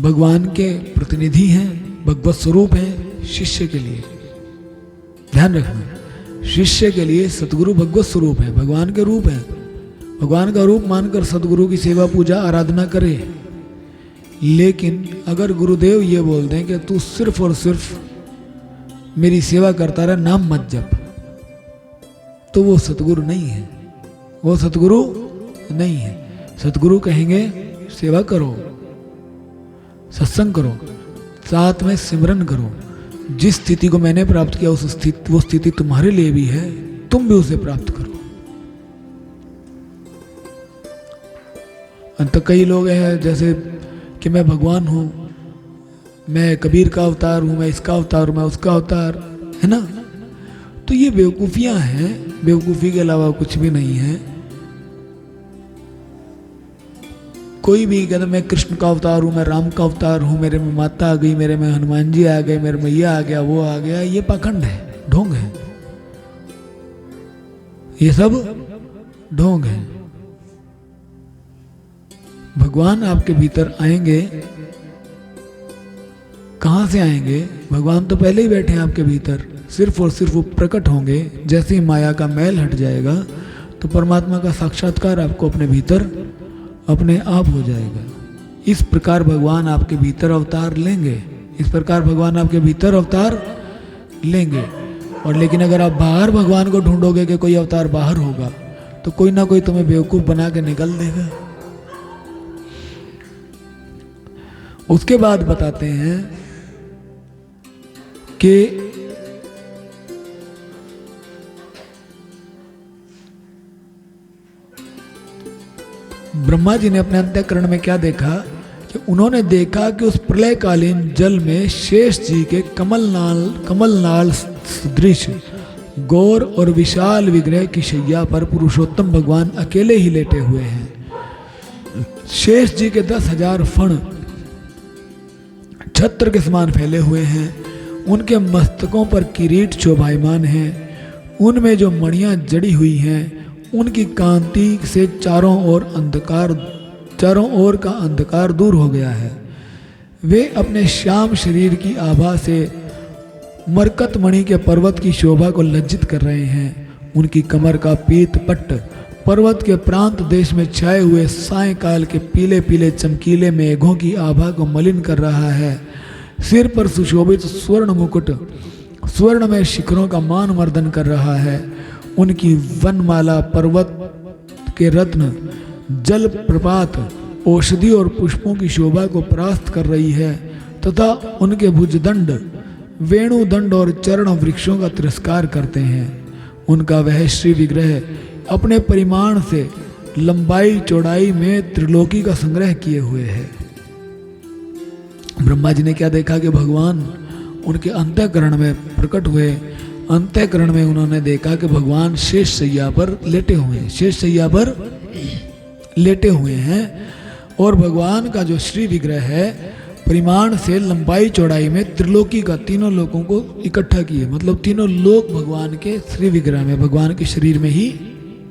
Speaker 1: भगवान के प्रतिनिधि हैं, भगवत स्वरूप हैं शिष्य के लिए। ध्यान रखना, शिष्य के लिए सतगुरु भगवत स्वरूप है, भगवान के रूप है। भगवान का रूप मानकर सतगुरु की सेवा पूजा आराधना करे। लेकिन अगर गुरुदेव ये बोल दें कि तू सिर्फ और सिर्फ मेरी सेवा करता रहे, नाम मत जप, तो वो सतगुरु नहीं है, वो सतगुरु नहीं है। सतगुरु कहेंगे सेवा करो, सत्संग करो, साथ में सिमरन करो। जिस स्थिति को मैंने प्राप्त किया वो स्थिति तुम्हारे लिए भी है, तुम भी उसे प्राप्त करो। अंत कई लोग हैं जैसे कि मैं भगवान हूँ, मैं कबीर का अवतार हूँ, मैं इसका अवतार हूँ, मैं उसका अवतार, है ना? तो ये बेवकूफ़ियाँ हैं, बेवकूफ़ी के अलावा कुछ भी नहीं है। कोई भी कहता मैं कृष्ण का अवतार हूँ, मैं राम का अवतार हूँ, मेरे में माता आ गई, मेरे में हनुमान जी आ गए, मेरे में ये आ गया, वो आ गया, ये पाखंड है, ढोंग है, ये सब ढोंग है। भगवान आपके भीतर आएंगे, कहाँ से आएंगे? भगवान तो पहले ही बैठे हैं आपके भीतर, सिर्फ और सिर्फ वो प्रकट होंगे। जैसे ही माया का मैल हट जाएगा तो परमात्मा का साक्षात्कार आपको अपने भीतर अपने आप हो जाएगा। इस प्रकार भगवान आपके भीतर अवतार लेंगे, इस प्रकार भगवान आपके भीतर अवतार लेंगे। और लेकिन अगर आप बाहर भगवान को ढूंढोगे कि कोई अवतार बाहर होगा, तो कोई ना कोई तुम्हें बेवकूफ बना के निकल देगा। उसके बाद बताते हैं कि ब्रह्मा जी ने अपने अंतःकरण में क्या देखा कि उन्होंने देखा कि उस प्रलयकालीन जल में शेष जी के कमलनाल सदृश गौर और विशाल विग्रह की शैया पर पुरुषोत्तम भगवान अकेले ही लेटे हुए हैं। शेष जी के 10,000 फण छत्र के समान फैले हुए हैं। उनके मस्तकों पर किरीट शोभायमान हैं। उनमें जो मणियां जड़ी हुई हैं, उनकी कांति से चारों ओर का अंधकार दूर हो गया है। वे अपने श्याम शरीर की आभा से मरकत मणि के पर्वत की शोभा को लज्जित कर रहे हैं। उनकी कमर का पीत पट्ट पर्वत के प्रांत देश में छाए हुए सायंकाल के पीले पीले चमकीले मेघों की आभा को मलिन कर रहा है। सिर पर सुशोभित स्वर्ण मुकुट स्वर्ण में शिखरों का मान मर्दन कर रहा है। उनकी वनमाला पर्वत के रत्न जल प्रपात औषधि और पुष्पों की शोभा को परास्त कर रही है तथा उनके भुजदंड वेणुदंड और चरण वृक्षों का तिरस्कार करते हैं। उनका वह श्री विग्रह अपने परिमाण से लंबाई चौड़ाई में त्रिलोकी का संग्रह किए हुए है। ब्रह्मा जी ने क्या देखा कि भगवान उनके अंतःकरण में प्रकट हुए। अंतःकरण में उन्होंने देखा कि भगवान शेष शैया पर लेटे हुए हैं, शेष शैया पर लेटे हुए हैं। और भगवान का जो श्री विग्रह है परिमाण से लंबाई चौड़ाई में त्रिलोकी का तीनों लोगों को इकट्ठा किए, मतलब तीनों लोग भगवान के श्री विग्रह में भगवान के शरीर में ही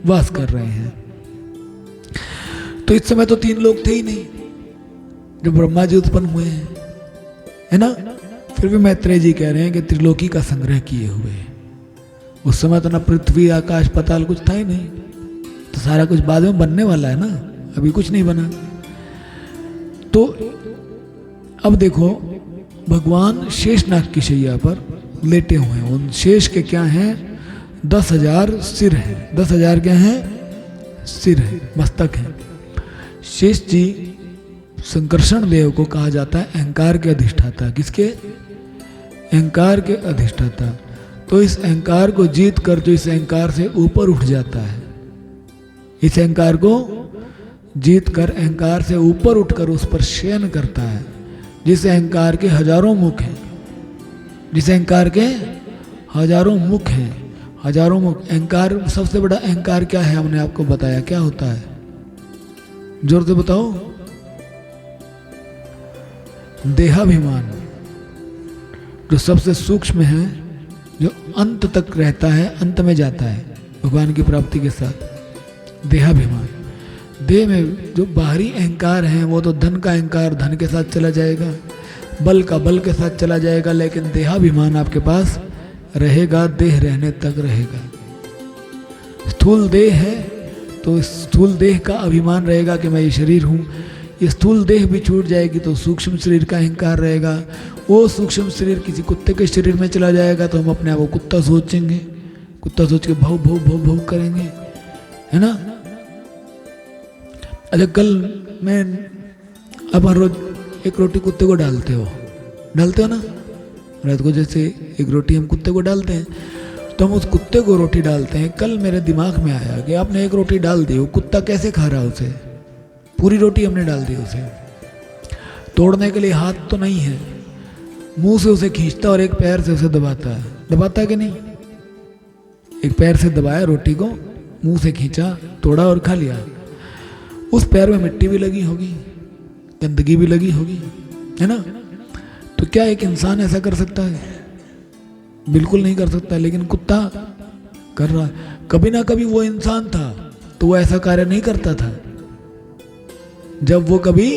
Speaker 1: वास कर रहे हैं। तो इस समय तो 3 लोग थे ही नहीं जब ब्रह्मा जी उत्पन्न हुए हैं, है ना। फिर भी मैत्रेय जी कह रहे हैं कि त्रिलोकी का संग्रह किए हुए। उस समय तो ना पृथ्वी आकाश पाताल कुछ था ही नहीं, तो सारा कुछ बाद में बनने वाला है ना, अभी कुछ नहीं बना। तो अब देखो भगवान शेषनाग की शैया पर लेटे हुए हैं। उन शेष के क्या हैं? 10,000 सिर हैं। 10,000 क्या हैं? सिर है, मस्तक है। शेष जी संकर्षण देव को कहा जाता है अहंकार के अधिष्ठाता। किसके? अहंकार के अधिष्ठाता। तो इस अहंकार को जीत कर जो इस अहंकार से ऊपर उठ जाता है, इस अहंकार को जीत कर अहंकार से ऊपर उठकर उस पर शयन करता है, जिस अहंकार के हजारों मुख हैं, जिस अहंकार के हजारों मुख हैं, हजारों मुख। अहंकार, सबसे बड़ा अहंकार क्या है? हमने आपको बताया क्या होता है, जोर से बताओ। देहाभिमान, जो सबसे सूक्ष्म है, जो अंत तक रहता है, अंत में जाता है भगवान की प्राप्ति के साथ। देहाभिमान, देह में जो बाहरी अहंकार है वो तो धन का अहंकार धन के साथ चला जाएगा, बल का बल के साथ चला जाएगा, लेकिन देहाभिमान आपके पास रहेगा, देह रहने तक रहेगा। स्थूल देह है तो स्थूल देह का अभिमान रहेगा कि मैं ये शरीर हूँ। ये स्थूल देह भी छूट जाएगी तो सूक्ष्म शरीर का अहंकार रहेगा। वो सूक्ष्म शरीर किसी कुत्ते के शरीर में चला जाएगा तो हम अपने आप को कुत्ता सोचेंगे, कुत्ता सोच के भौ भौ भौ भौ करेंगे, है ना। अच्छा, कल मैं अब हर रोज एक रोटी कुत्ते को डालते हो ना, रात को जैसे एक रोटी हम कुत्ते को डालते हैं तो हम उस कुत्ते को रोटी डालते हैं। कल मेरे दिमाग में आया कि आपने एक रोटी डाल दी, वो कुत्ता कैसे खा रहा है उसे? पूरी रोटी हमने डाल दी उसे। तोड़ने के लिए हाथ तो नहीं है, मुंह से उसे खींचता और एक पैर से उसे दबाता है। दबाता है कि नहीं? एक पैर से दबाया रोटी को, मुंह से खींचा, तोड़ा और खा लिया। उस पैर में मिट्टी भी लगी होगी, गंदगी भी लगी होगी, है ना। तो क्या एक इंसान ऐसा कर सकता है? बिल्कुल नहीं कर सकता। लेकिन कुत्ता कर रहा है। कभी ना कभी वो इंसान था तो वो ऐसा कार्य नहीं करता था। जब वो कभी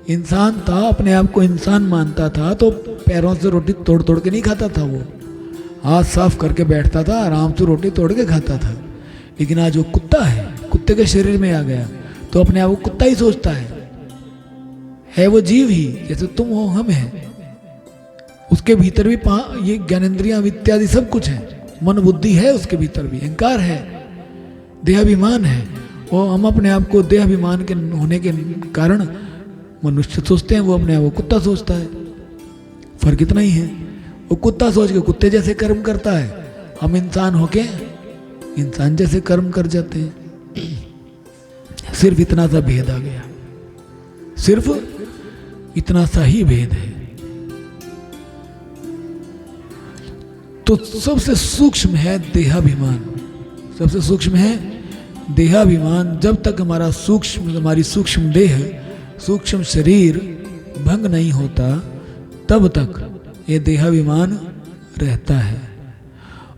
Speaker 1: इंसान था, अपने आप को इंसान मानता था, तो पैरों से रोटी तोड़ तोड़ के नहीं खाता था, वो हाथ साफ करके बैठता था, आराम से रोटी तोड़ के खाता था। लेकिन आज वो कुत्ता है, कुत्ते के शरीर में आ गया तो अपने आप को कुत्ता ही सोचता है वो जीव ही, जैसे तुम हो हम हैं। उसके भीतर भी ये ज्ञानेंद्रियां इत्यादि सब कुछ है, मन बुद्धि है, उसके भीतर भी अहंकार है, देहाभिमान है। और हम अपने आप को देहाभिमान के होने के कारण मनुष्य सोचते हैं, वो अपने आप को कुत्ता सोचता है। फर्क इतना ही है, वो कुत्ता सोच के कुत्ते जैसे कर्म करता है, हम इंसान होके इंसान जैसे कर्म कर जाते हैं। सिर्फ इतना सा भेद आ गया, सिर्फ इतना सा ही भेद है। तो सबसे सूक्ष्म है देहाभिमान, सबसे सूक्ष्म है देहाभिमान। जब तक हमारी सूक्ष्म देह, सूक्ष्म शरीर भंग नहीं होता, तब तक ये देहाभिमान रहता है।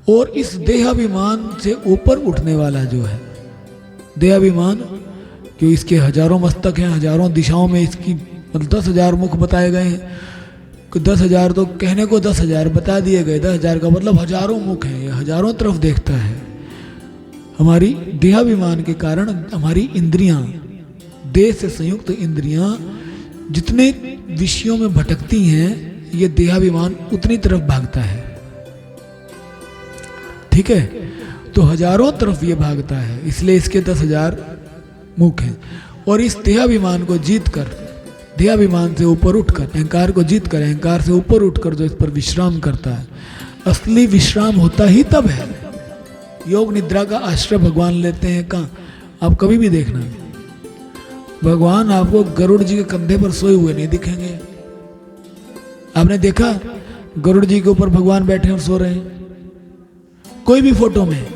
Speaker 1: और इस देहाभिमान से ऊपर उठने वाला जो है देहाभिमान, क्यों इसके हजारों मस्तक हैं, हजारों दिशाओं में इसकी 10,000 मुख बताए गए हैं। 10,000 तो कहने को 10,000 बता दिए गए, 10,000 का मतलब हजारों मुख हैं, ये हजारों तरफ देखता है। हमारी देहाभिमान के कारण हमारी इंद्रियां, देह से संयुक्त इंद्रियां जितने विषयों में भटकती हैं, ये देहाभिमान उतनी तरफ भागता है। ठीक है, तो हजारों तरफ ये भागता है, इसलिए इसके 10,000 मुख हैं। और इस देहाभिमान को जीत कर, देहाभिमान से ऊपर उठकर, अहंकार को जीत कर, अहंकार से ऊपर उठकर जो इस पर विश्राम करता है, असली विश्राम होता ही तब है। योग निद्रा का आश्रय भगवान लेते हैं कहाँ? आप कभी भी देखना, भगवान आपको गरुड़ जी के कंधे पर सोए हुए नहीं दिखेंगे। आपने देखा गरुड़ जी के ऊपर भगवान बैठे और सो रहे हैं? कोई भी फोटो में,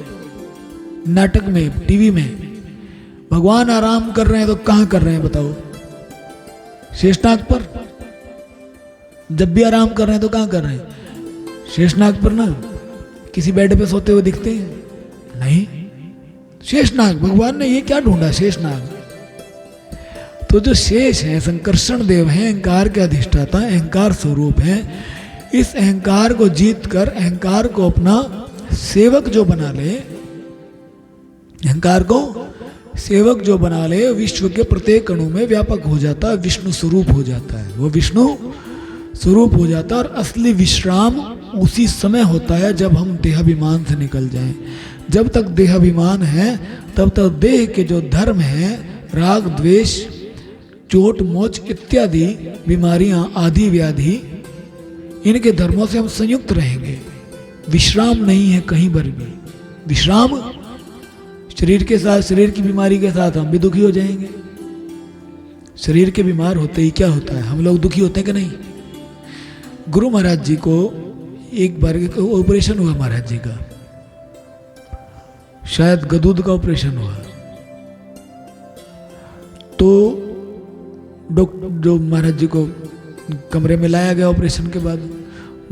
Speaker 1: नाटक में, टीवी में भगवान आराम कर रहे हैं तो कहां कर रहे हैं बताओ? शेषनाग पर। जब भी आराम कर रहे हैं तो कहां कर रहे हैं? शेषनाग पर ना। किसी बेड पे सोते हुए दिखते हैं? नहीं। शेषनाग, भगवान ने ये क्या ढूंढा? शेषनाग। तो जो शेष है, संकर्षण देव है, अहंकार के अधिष्ठाता, अहंकार स्वरूप है। इस अहंकार को जीत कर, अहंकार को अपना सेवक जो बना ले, अहंकार को सेवक जो बना ले, विश्व के प्रत्येक अणु में व्यापक हो जाता है, विष्णु स्वरूप हो जाता है, वो विष्णु स्वरूप हो जाता है। और असली विश्राम उसी समय होता है जब हम देहाभिमान से निकल जाएं। जब तक देहाभिमान है तब तक देह के जो धर्म है, राग द्वेष, चोट मोच इत्यादि बीमारियां, आदि व्याधि, इनके धर्मों से हम संयुक्त रहेंगे। विश्राम नहीं है कहीं पर भी। विश्राम शरीर के साथ, शरीर की बीमारी के साथ हम भी दुखी हो जाएंगे। शरीर के बीमार होते ही क्या होता है? हम लोग दुखी होते हैं कि नहीं? गुरु महाराज जी को एक बार ऑपरेशन हुआ, महाराज जी का शायद गदूद का ऑपरेशन हुआ। तो जो महाराज जी को कमरे में लाया गया ऑपरेशन के बाद,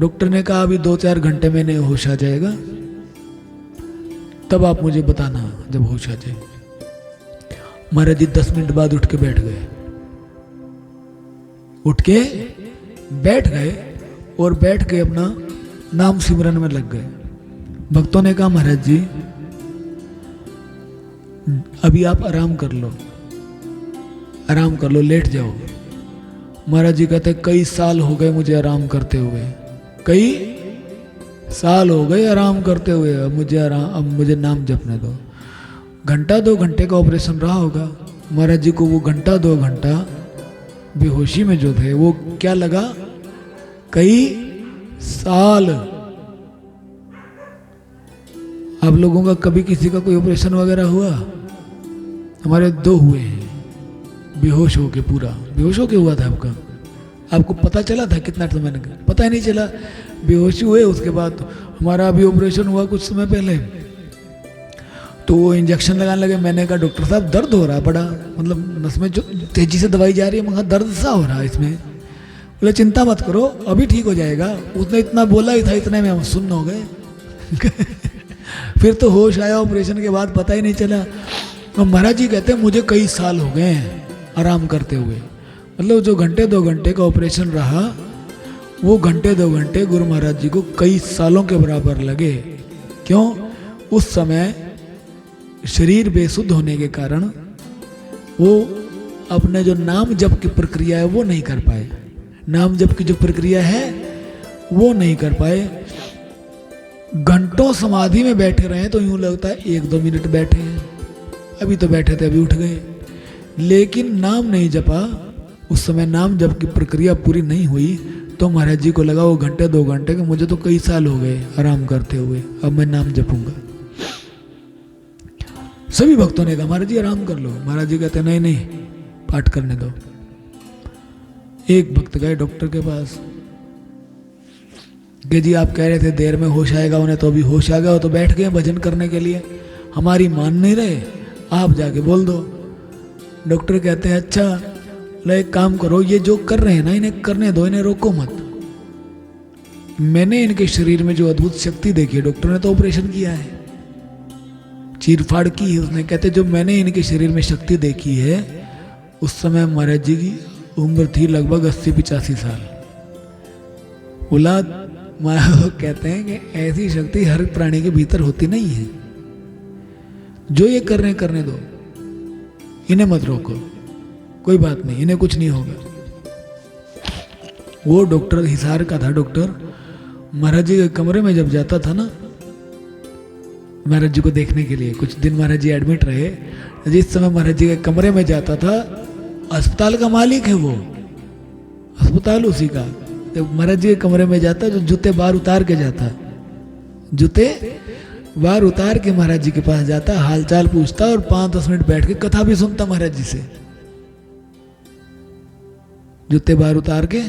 Speaker 1: डॉक्टर ने कहा अभी 2-4 घंटे में इन्हें होश आ जाएगा, तब आप मुझे बताना जब होश आ जाए। महाराज जी 10 मिनट बाद उठ के बैठ गए, उठ के बैठ गए और बैठ के अपना नाम सिमरन में लग गए। भक्तों ने कहा महाराज जी अभी आप आराम कर लो, आराम कर लो, लेट जाओ। महाराज जी कहते कई साल हो गए मुझे आराम करते हुए, कई साल हो गए आराम करते हुए, अब मुझे नाम जपने दो। 1-2 घंटे का ऑपरेशन रहा होगा। महाराज जी को वो 1-2 घंटा बेहोशी में जो थे वो क्या लगा? कई साल। आप लोगों का कभी किसी का कोई ऑपरेशन वगैरह हुआ? हमारे 2 हुए हैं। बेहोश होके, पूरा बेहोश होके हुआ था आपका? आपको पता चला था कितना समय लगा? पता ही नहीं चला। बेहोशी हुए, उसके बाद हमारा अभी ऑपरेशन हुआ कुछ समय पहले, तो वो इंजेक्शन लगाने लगे। मैंने कहा डॉक्टर साहब दर्द हो रहा है बड़ा, मतलब नस में जो तेजी से दवाई जा रही है, मगर दर्द सा हो रहा है इसमें। बोले चिंता मत करो, अभी ठीक हो जाएगा। उसने इतना बोला ही था, इतने में हम सुन्न हो गए। फिर तो होश आया ऑपरेशन के बाद, पता ही नहीं चला। और महाराज जी कहते हैं मुझे कई साल हो गए हैं आराम करते हुए। मतलब जो घंटे 2 घंटे का ऑपरेशन रहा, वो घंटे 2 घंटे गुरु महाराज जी को कई सालों के बराबर लगे। क्यों? उस समय शरीर बेसुध होने के कारण वो अपने जो नाम जप की प्रक्रिया है वो नहीं कर पाए। नाम जप की जो प्रक्रिया है वो नहीं कर पाए। घंटों समाधि में बैठे रहे तो यूं लगता है 1-2 मिनट बैठे हैं, अभी तो बैठे थे अभी उठ गए, लेकिन नाम नहीं जपा। उस समय नाम जप की प्रक्रिया पूरी नहीं हुई तो महाराज जी को लगा वो घंटे 2 घंटे के, मुझे तो कई साल हो गए आराम करते हुए, अब मैं नाम जपूंगा। सभी भक्तों ने कहा महाराज जी आराम कर लो। महाराज जी कहते नहीं नहीं, पाठ करने दो। एक भक्त गए डॉक्टर के पास कि जी आप कह रहे थे देर में होश आएगा, उन्हें तो अभी होश आ गया, वो तो बैठ गए भजन करने के लिए, हमारी मान नहीं रहे, आप जाके बोल दो। डॉक्टर कहते हैं अच्छा एक काम करो, ये जो कर रहे हैं ना इन्हें करने दो, इन्हें रोको मत। मैंने इनके शरीर में जो अद्भुत शक्ति देखी है, डॉक्टर ने तो ऑपरेशन किया है, चीरफाड़ की है उसने। कहते जो मैंने इनके शरीर में शक्ति देखी है, उस समय महाराज जी की उम्र थी लगभग 80-85 साल। औलाद कहते हैं कि ऐसी शक्ति हर प्राणी के भीतर होती नहीं है। जो ये कर रहे हैं करने दो, इन्हें मत रोको, कोई बात नहीं, इन्हें कुछ नहीं होगा। वो डॉक्टर हिसार का था डॉक्टर, महाराज जी के कमरे में जब जाता था ना महाराज जी को देखने के लिए, कुछ दिन महाराज जी एडमिट रहे, जिस समय महाराज जी के कमरे में जाता था, अस्पताल का मालिक है वो, अस्पताल उसी का, तो महाराज जी के कमरे में जाता जो जूते बाहर उतार के जाता, जूते बाहर उतार के महाराज जी के पास जाता, हालचाल पूछता और 5-10 मिनट बैठ के कथा भी सुनता महाराज जी से। जूते बाहर उतार के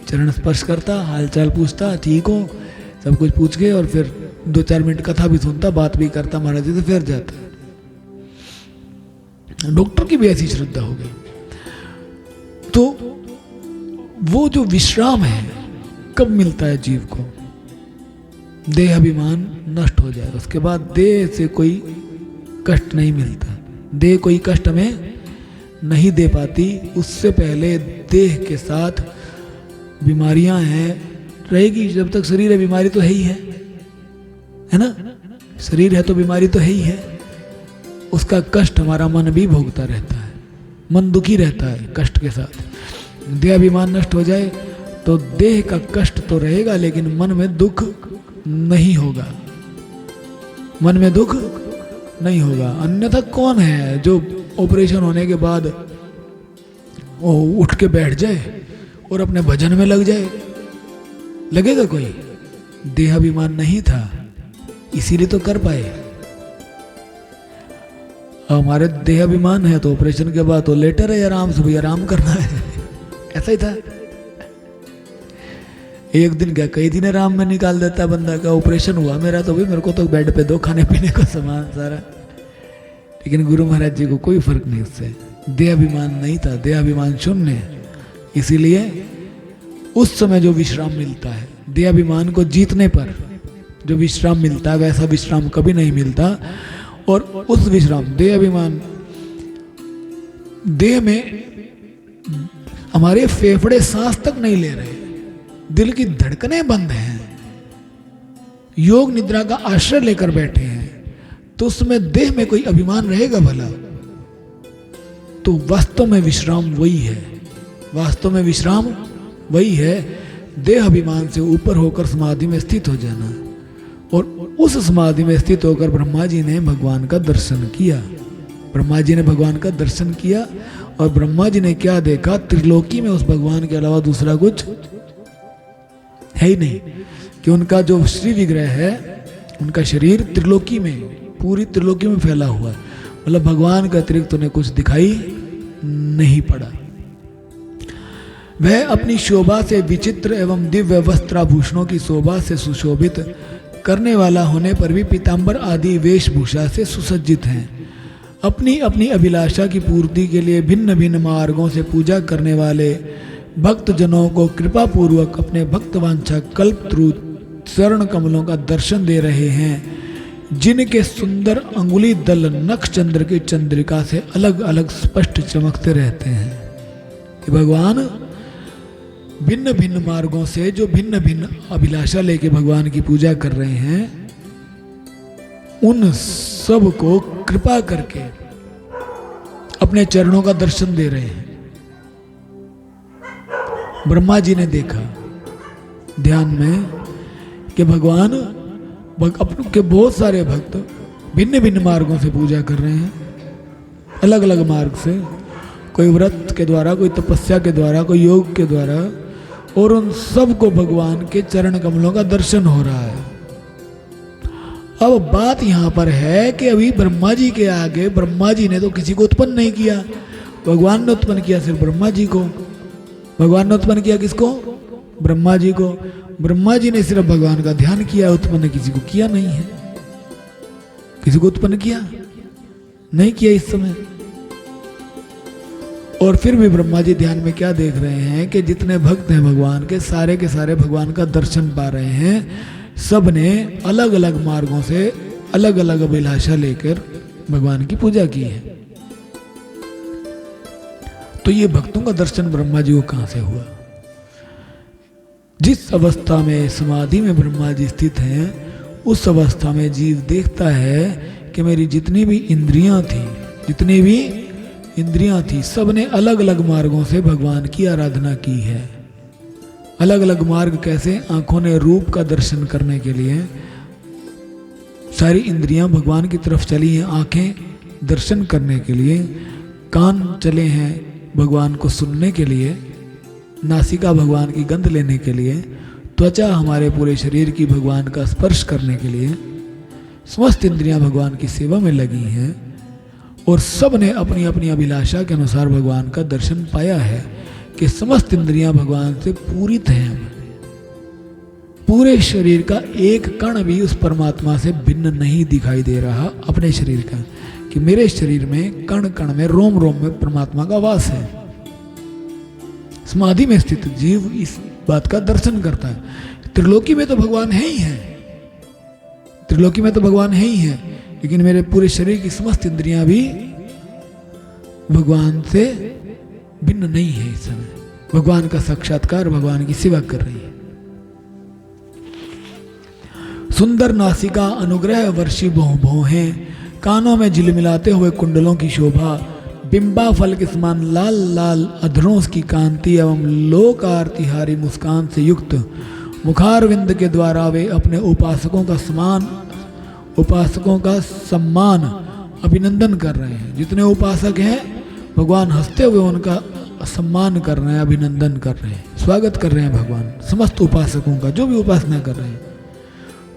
Speaker 1: चरण स्पर्श करता, हालचाल पूछता, ठीक हो, सब कुछ पूछ के, और फिर 2-4 मिनट कथा भी सुनता, बात भी करता महाराज जी से, फिर जाता। डॉक्टर की भी ऐसी श्रद्धा हो गई। तो वो जो विश्राम है कब मिलता है जीव को? देह अभिमान नष्ट हो जाए, उसके बाद देह से कोई कष्ट नहीं मिलता, देह कोई कष्ट हमें नहीं दे पाती। उससे पहले देह के साथ बीमारियां हैं, रहेगी जब तक शरीर है, बीमारी तो है ही है ना, शरीर है तो बीमारी तो है ही है। उसका कष्ट हमारा मन भी भोगता रहता है, मन दुखी रहता है कष्ट के साथ। देहाभिमान नष्ट हो जाए तो देह का कष्ट तो रहेगा, लेकिन मन में दुख नहीं होगा, मन में दुख नहीं होगा। अन्यथा कौन है जो ऑपरेशन होने के बाद वो उठ के बैठ जाए और अपने भजन में लग जाए? लगेगा कोई? देहाभिमान नहीं था, इसीलिए तो कर पाए। हमारे देहाभिमान है तो ऑपरेशन के बाद तो लेटे रहे आराम से, भाई आराम करना है, ऐसा ही था। एक दिन क्या कई दिन आराम में निकाल देता बंदा का। ऑपरेशन हुआ मेरा तो भी, मेरे को तो बेड पे दो खाने पीने का सामान सारा, लेकिन गुरु महाराज जी को कोई फर्क नहीं उससे। देहाभिमान नहीं था, देहाभिमान शून्य। इसीलिए उस समय जो विश्राम मिलता है, देहाभिमान को जीतने पर जो विश्राम मिलता है, वैसा विश्राम कभी नहीं मिलता। और उस विश्राम, देहाभिमान, देह में हमारे फेफड़े सांस तक नहीं ले रहे, दिल की धड़कनें बंद हैं, योग निद्रा का आश्रय लेकर बैठे हैं, तो उसमें देह में कोई अभिमान रहेगा भला? तो वास्तव में विश्राम वही है, वास्तव में विश्राम वही है, देह अभिमान से ऊपर होकर समाधि में स्थित हो जाना। और उस समाधि में स्थित होकर ब्रह्मा जी ने भगवान का दर्शन किया। ब्रह्मा जी ने भगवान का दर्शन किया और ब्रह्मा जी ने क्या देखा? त्रिलोकी में उस भगवान के अलावा दूसरा कुछ है ही नहीं, कि उनका जो श्री विग्रह है, उनका शरीर त्रिलोकी में, पूरी त्रिलोकी में फैला हुआ है। मतलब भगवान के अतिरिक्त उन्हें कुछ दिखाई नहीं पड़ा। वह अपनी शोभा से विचित्र एवं दिव्य वस्त्राभूषणों की शोभा से सुशोभित करने वाला होने पर भी पीताम्बर आदि वेशभूषा से सुसज्जित हैं। अपनी अपनी अभिलाषा की पूर्ति के लिए भिन्न भिन्न मार्गों से पूजा करने वाले भक्त जनों को कृपा पूर्वक अपने भक्तवांछा कल्पत्रु चरण कमलों का दर्शन दे रहे हैं, जिनके सुंदर अंगुली दल नक्ष चंद्र की चंद्रिका से अलग अलग स्पष्ट चमकते रहते हैं। कि भगवान भिन्न भिन्न मार्गों से जो भिन्न भिन्न अभिलाषा लेके भगवान की पूजा कर रहे हैं, उन सब को कृपा करके अपने चरणों का दर्शन दे रहे हैं। ब्रह्मा जी ने देखा ध्यान में कि भगवान अपने के बहुत सारे भक्त भिन्न भिन्न मार्गों से पूजा कर रहे हैं, अलग अलग मार्ग से, कोई व्रत के द्वारा, कोई तपस्या के द्वारा, कोई योग के द्वारा, और उन सब को भगवान के चरण कमलों का दर्शन हो रहा है। अब बात यहाँ पर है कि अभी ब्रह्मा जी के आगे, ब्रह्मा जी ने तो किसी को उत्पन्न नहीं किया, भगवान ने उत्पन्न किया सिर्फ ब्रह्मा जी को। भगवान ने उत्पन्न किया किसको? ब्रह्मा जी को। ब्रह्मा जी ने सिर्फ भगवान का ध्यान किया, उत्पन्न किसी को किया नहीं है। किसी को उत्पन्न किया नहीं किया इस समय। और फिर भी ब्रह्मा जी ध्यान में क्या देख रहे हैं कि जितने भक्त हैं भगवान के सारे भगवान का दर्शन पा रहे हैं। सब ने अलग अलग मार्गों से अलग अलग अभिलाषा लेकर भगवान की पूजा की है। तो ये भक्तों का दर्शन ब्रह्मा जी को कहां से हुआ? जिस अवस्था में समाधि में ब्रह्मा जी स्थित हैं, उस अवस्था में जीव देखता है कि मेरी जितनी भी इंद्रियां थी, सबने अलग अलग मार्गों से भगवान की आराधना की है। अलग अलग मार्ग कैसे? आंखों ने रूप का दर्शन करने के लिए सारी इंद्रियां भगवान की तरफ चली हैं, आंखें दर्शन करने के लिए, कान चले हैं भगवान को सुनने के लिए, नासिका भगवान की गंध लेने के लिए, त्वचा हमारे पूरे शरीर की भगवान का स्पर्श करने के लिए, समस्त इंद्रियां भगवान की सेवा में लगी हैं। और सब ने अपनी अपनी अभिलाषा के अनुसार भगवान का दर्शन पाया है कि समस्त इंद्रियां भगवान से पूरित हैं। पूरे शरीर का एक कण भी उस परमात्मा से भिन्न नहीं दिखाई दे रहा अपने शरीर का, कि मेरे शरीर में कण कण में, रोम रोम में परमात्मा का वास है। समाधि में स्थित जीव इस बात का दर्शन करता है। त्रिलोकी में तो भगवान है ही है, त्रिलोकी में तो भगवान है ही है, लेकिन मेरे पूरे शरीर की समस्त इंद्रियां भी भगवान से भिन्न नहीं है। इस समय भगवान का साक्षात्कार, भगवान की सेवा कर रही है। सुंदर नासिका अनुग्रह वर्षी भौहें, कानों में झिलमिलाते हुए कुंडलों की शोभा, बिंबा फल के समान लाल लाल अधरों की कांति एवं लोक आरतिहारी मुस्कान से युक्त मुखारविंद के द्वारा वे अपने उपासकों का सम्मान अभिनंदन कर रहे हैं। जितने उपासक हैं भगवान हंसते हुए उनका सम्मान कर रहे हैं, अभिनंदन कर रहे हैं, स्वागत कर रहे हैं भगवान समस्त उपासकों का, जो भी उपासना कर रहे हैं।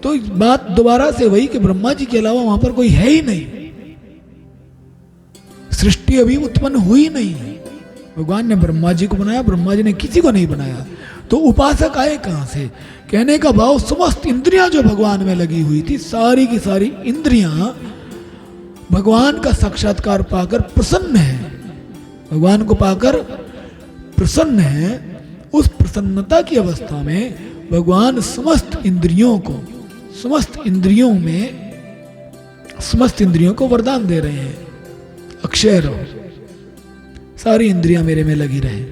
Speaker 1: तो बात दोबारा से वही कि ब्रह्मा जी के अलावा वहां पर कोई है ही नहीं, सृष्टि अभी उत्पन्न हुई नहीं है। भगवान ने ब्रह्मा जी को बनाया, ब्रह्मा जी ने किसी को नहीं बनाया। तो उपासक आए कहां से? कहने का भाव समस्त इंद्रियां जो भगवान में लगी हुई थी, सारी की सारी इंद्रियां भगवान का साक्षात्कार पाकर प्रसन्न है, भगवान को पाकर प्रसन्न है। उस प्रसन्नता की अवस्था में भगवान समस्त इंद्रियों को वरदान दे रहे हैं, अक्षय रहो, सारी इंद्रियां मेरे में लगी रहे।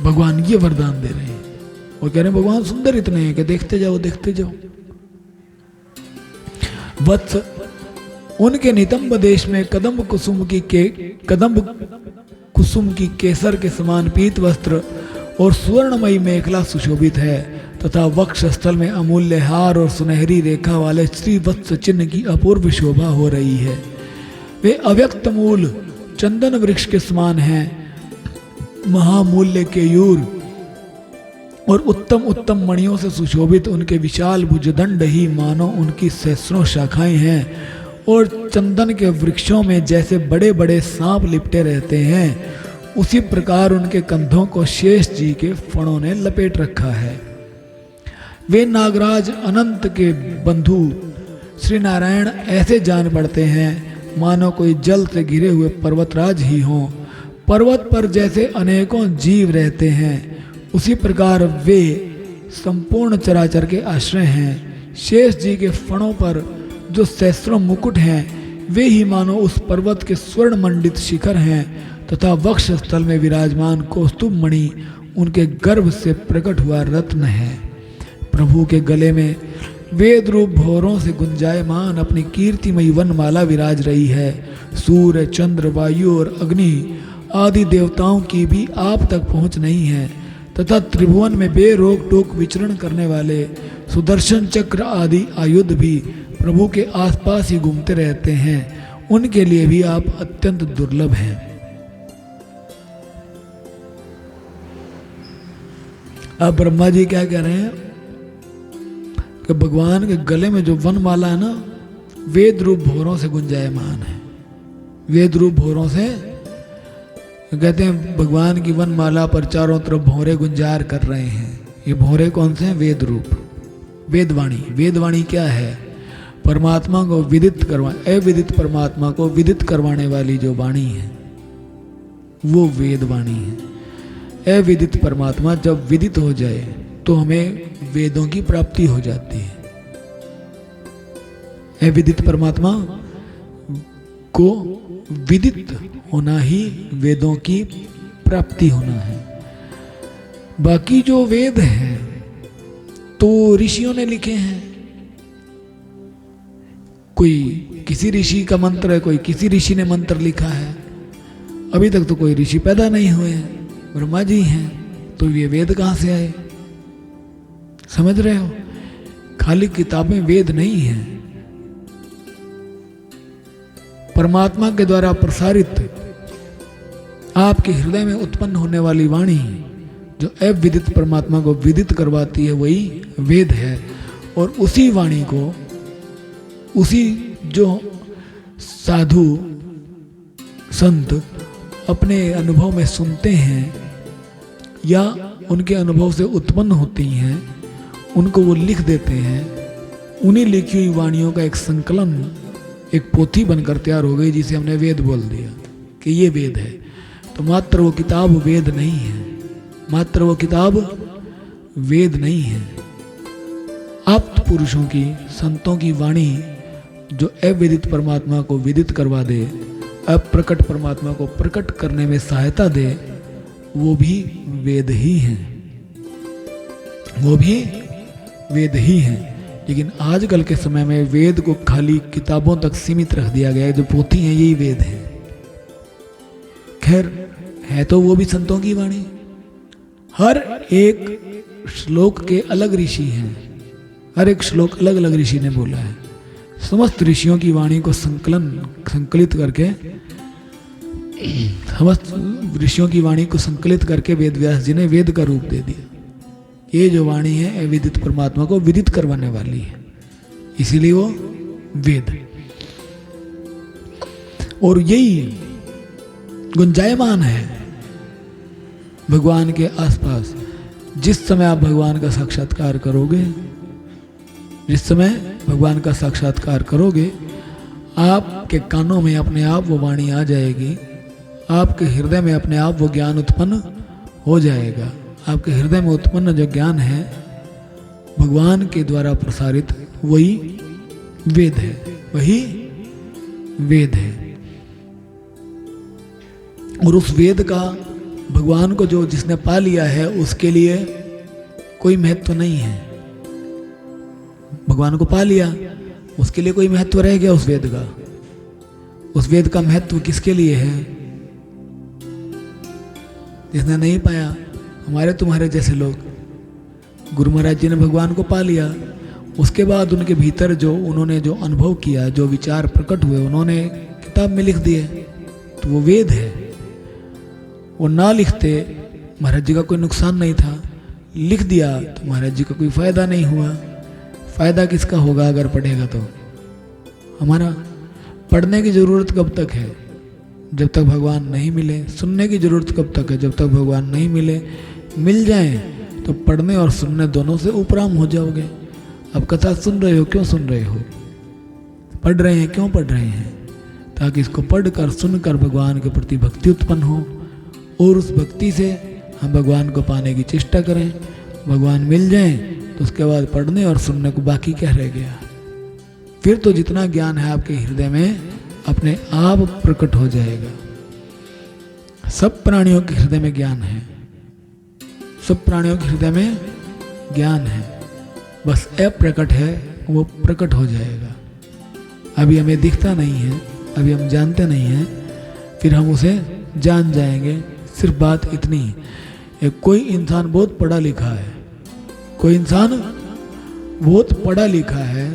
Speaker 1: भगवान ये वरदान दे रहे हैं और कह रहे हैं भगवान सुंदर इतने हैं कि देखते जाओ देखते जाओ। वत्स, उनके नितंब देश में कदम्ब कुसुम की केसर के समान पीत वस्त्र और सुवर्णमयी मेखला सुशोभित है तथा वक्ष स्थल में अमूल्य हार और सुनहरी रेखा वाले श्रीवत्स चिन्ह की अपूर्व शोभा हो रही है। वे अव्यक्त मूल चंदन वृक्ष के समान हैं, महामूल्य केयूर और उत्तम उत्तम मणियों से सुशोभित उनके विशाल भुजदंड ही मानो उनकी सहस्रों शाखाएं हैं। और चंदन के वृक्षों में जैसे बड़े बड़े सांप लिपटे रहते हैं, उसी प्रकार उनके कंधों को शेष जी के फणों ने लपेट रखा है। वे नागराज अनंत के बंधु श्री नारायण ऐसे जान पड़ते हैं मानो कोई जल से घिरे हुए पर्वतराज ही हों। पर्वत पर जैसे अनेकों जीव रहते हैं, उसी प्रकार वे संपूर्ण चराचर के आश्रय हैं। शेष जी के फणों पर जो सहस्रों मुकुट हैं, वे ही मानो उस पर्वत के स्वर्ण मंडित शिखर हैं तथा वक्ष स्थल में विराजमान कौस्तुभ मणि उनके गर्भ से प्रकट हुआ रत्न है। प्रभु के गले में वेद रूप भौरों से गुंजायमान अपनी कीर्तिमयी वनमाला विराज रही है। सूर्य, चंद्र, वायु और अग्नि आदि देवताओं की भी आप तक पहुंच नहीं है तथा त्रिभुवन में बेरोक टोक विचरण करने वाले सुदर्शन चक्र आदि आयुध भी प्रभु के आसपास ही घूमते रहते हैं। उनके लिए भी आप अत्यंत दुर्लभ हैं। अब ब्रह्मा जी क्या कह रहे हैं कि भगवान के गले में जो वनमाला है ना, वेद रूप भौरों से गुंजायमान है। वेद रूप भौरों से कहते हैं भगवान की वनमाला पर चारों तरफ भौरे गुंजार कर रहे हैं। ये भौरे कौन से हैं? वेद रूप, वेदवाणी। वेदवाणी क्या है? परमात्मा को विदित करवा, अविदित परमात्मा को विदित करवाने वाली जो वाणी है वो वेदवाणी है। अविदित परमात्मा जब विदित हो जाए तो हमें वेदों की प्राप्ति हो जाती है। अविदित परमात्मा को विदित होना ही वेदों की प्राप्ति होना है। बाकी जो वेद हैं तो ऋषियों ने लिखे हैं। कोई किसी ऋषि का मंत्र है, कोई किसी ऋषि ने मंत्र लिखा है। अभी तक तो कोई ऋषि पैदा नहीं हुए हैं, ब्रह्मा जी हैं, तो ये वेद कहां से आए? समझ रहे हो? खाली किताबें वेद नहीं है। परमात्मा के द्वारा प्रसारित आपके हृदय में उत्पन्न होने वाली वाणी जो अविदित परमात्मा को विदित करवाती है वही वेद है। और उसी वाणी को उसी जो साधु संत अपने अनुभव में सुनते हैं या उनके अनुभव से उत्पन्न होती हैं, उनको वो लिख देते हैं। उन्हीं लिखी हुई वाणियों का एक संकलन, एक पोथी बनकर तैयार हो गई जिसे हमने वेद बोल दिया कि ये वेद है। तो मात्र वो किताब वेद नहीं है, मात्र वो किताब वेद नहीं है। आप्त पुरुषों की, संतों की वाणी जो अविदित परमात्मा को विदित करवा दे, अप्रकट परमात्मा को प्रकट करने में सहायता दे, वो भी वेद ही हैं, वो भी वेद ही हैं। लेकिन आजकल के समय में वेद को खाली किताबों तक सीमित रख दिया गया है। जो पोथी है यही वेद है। खैर है तो वो भी संतों की वाणी। हर एक श्लोक के अलग ऋषि हैं, हर एक श्लोक अलग अलग ऋषि ने बोला है। समस्त ऋषियों की वाणी को संकलित करके, समस्त ऋषियों की वाणी को संकलित करके वेद व्यास जी ने वेद का रूप दे दिया। ये जो वाणी है अविदित परमात्मा को विदित करवाने वाली है, इसीलिए वो वेद। और यही गुंजायमान है भगवान के आसपास। जिस समय आप भगवान का साक्षात्कार करोगे, जिस समय भगवान का साक्षात्कार करोगे, आपके कानों में अपने आप वो वाणी आ जाएगी, आपके हृदय में अपने आप वो ज्ञान उत्पन्न हो जाएगा। आपके हृदय में उत्पन्न जो ज्ञान है भगवान के द्वारा प्रसारित, वही वेद है, वही वेद है। और उस वेद का भगवान को जो जिसने पा लिया है उसके लिए कोई महत्व नहीं है। भगवान को पा लिया, उसके लिए कोई महत्व रह गया उस वेद का? उस वेद का महत्व किसके लिए है? जिसने नहीं पाया, हमारे तुम्हारे जैसे लोग। गुरु महाराज जी ने भगवान को पा लिया, उसके बाद उनके भीतर जो उन्होंने जो अनुभव किया, जो विचार प्रकट हुए, उन्होंने किताब में लिख दिए, तो वो वेद है। वो ना लिखते महाराज जी का कोई नुकसान नहीं था, लिख दिया तो महाराज जी का कोई फायदा नहीं हुआ। फायदा किसका होगा अगर पढ़ेगा तो? हमारा। पढ़ने की जरूरत कब तक है? जब तक भगवान नहीं मिले। सुनने की जरूरत कब तक है? जब तक भगवान नहीं मिले। मिल जाए तो पढ़ने और सुनने दोनों से उपराम हो जाओगे। अब कथा सुन रहे हो, क्यों सुन रहे हो? पढ़ रहे हैं, क्यों पढ़ रहे हैं? ताकि इसको पढ़कर सुनकर भगवान के प्रति भक्ति उत्पन्न हो और उस भक्ति से हम भगवान को पाने की चेष्टा करें। भगवान मिल जाए तो उसके बाद पढ़ने और सुनने को बाकी क्या रह गया? फिर तो जितना ज्ञान है आपके हृदय में अपने आप प्रकट हो जाएगा। सब प्राणियों के हृदय में ज्ञान है, सब प्राणियों के हृदय में ज्ञान है, बस अप्रकट है, वो प्रकट हो जाएगा। अभी हमें दिखता नहीं है, अभी हम जानते नहीं हैं, फिर हम उसे जान जाएंगे। सिर्फ बात इतनी है, कोई इंसान बहुत पढ़ा लिखा है, कोई इंसान बहुत पढ़ा लिखा है,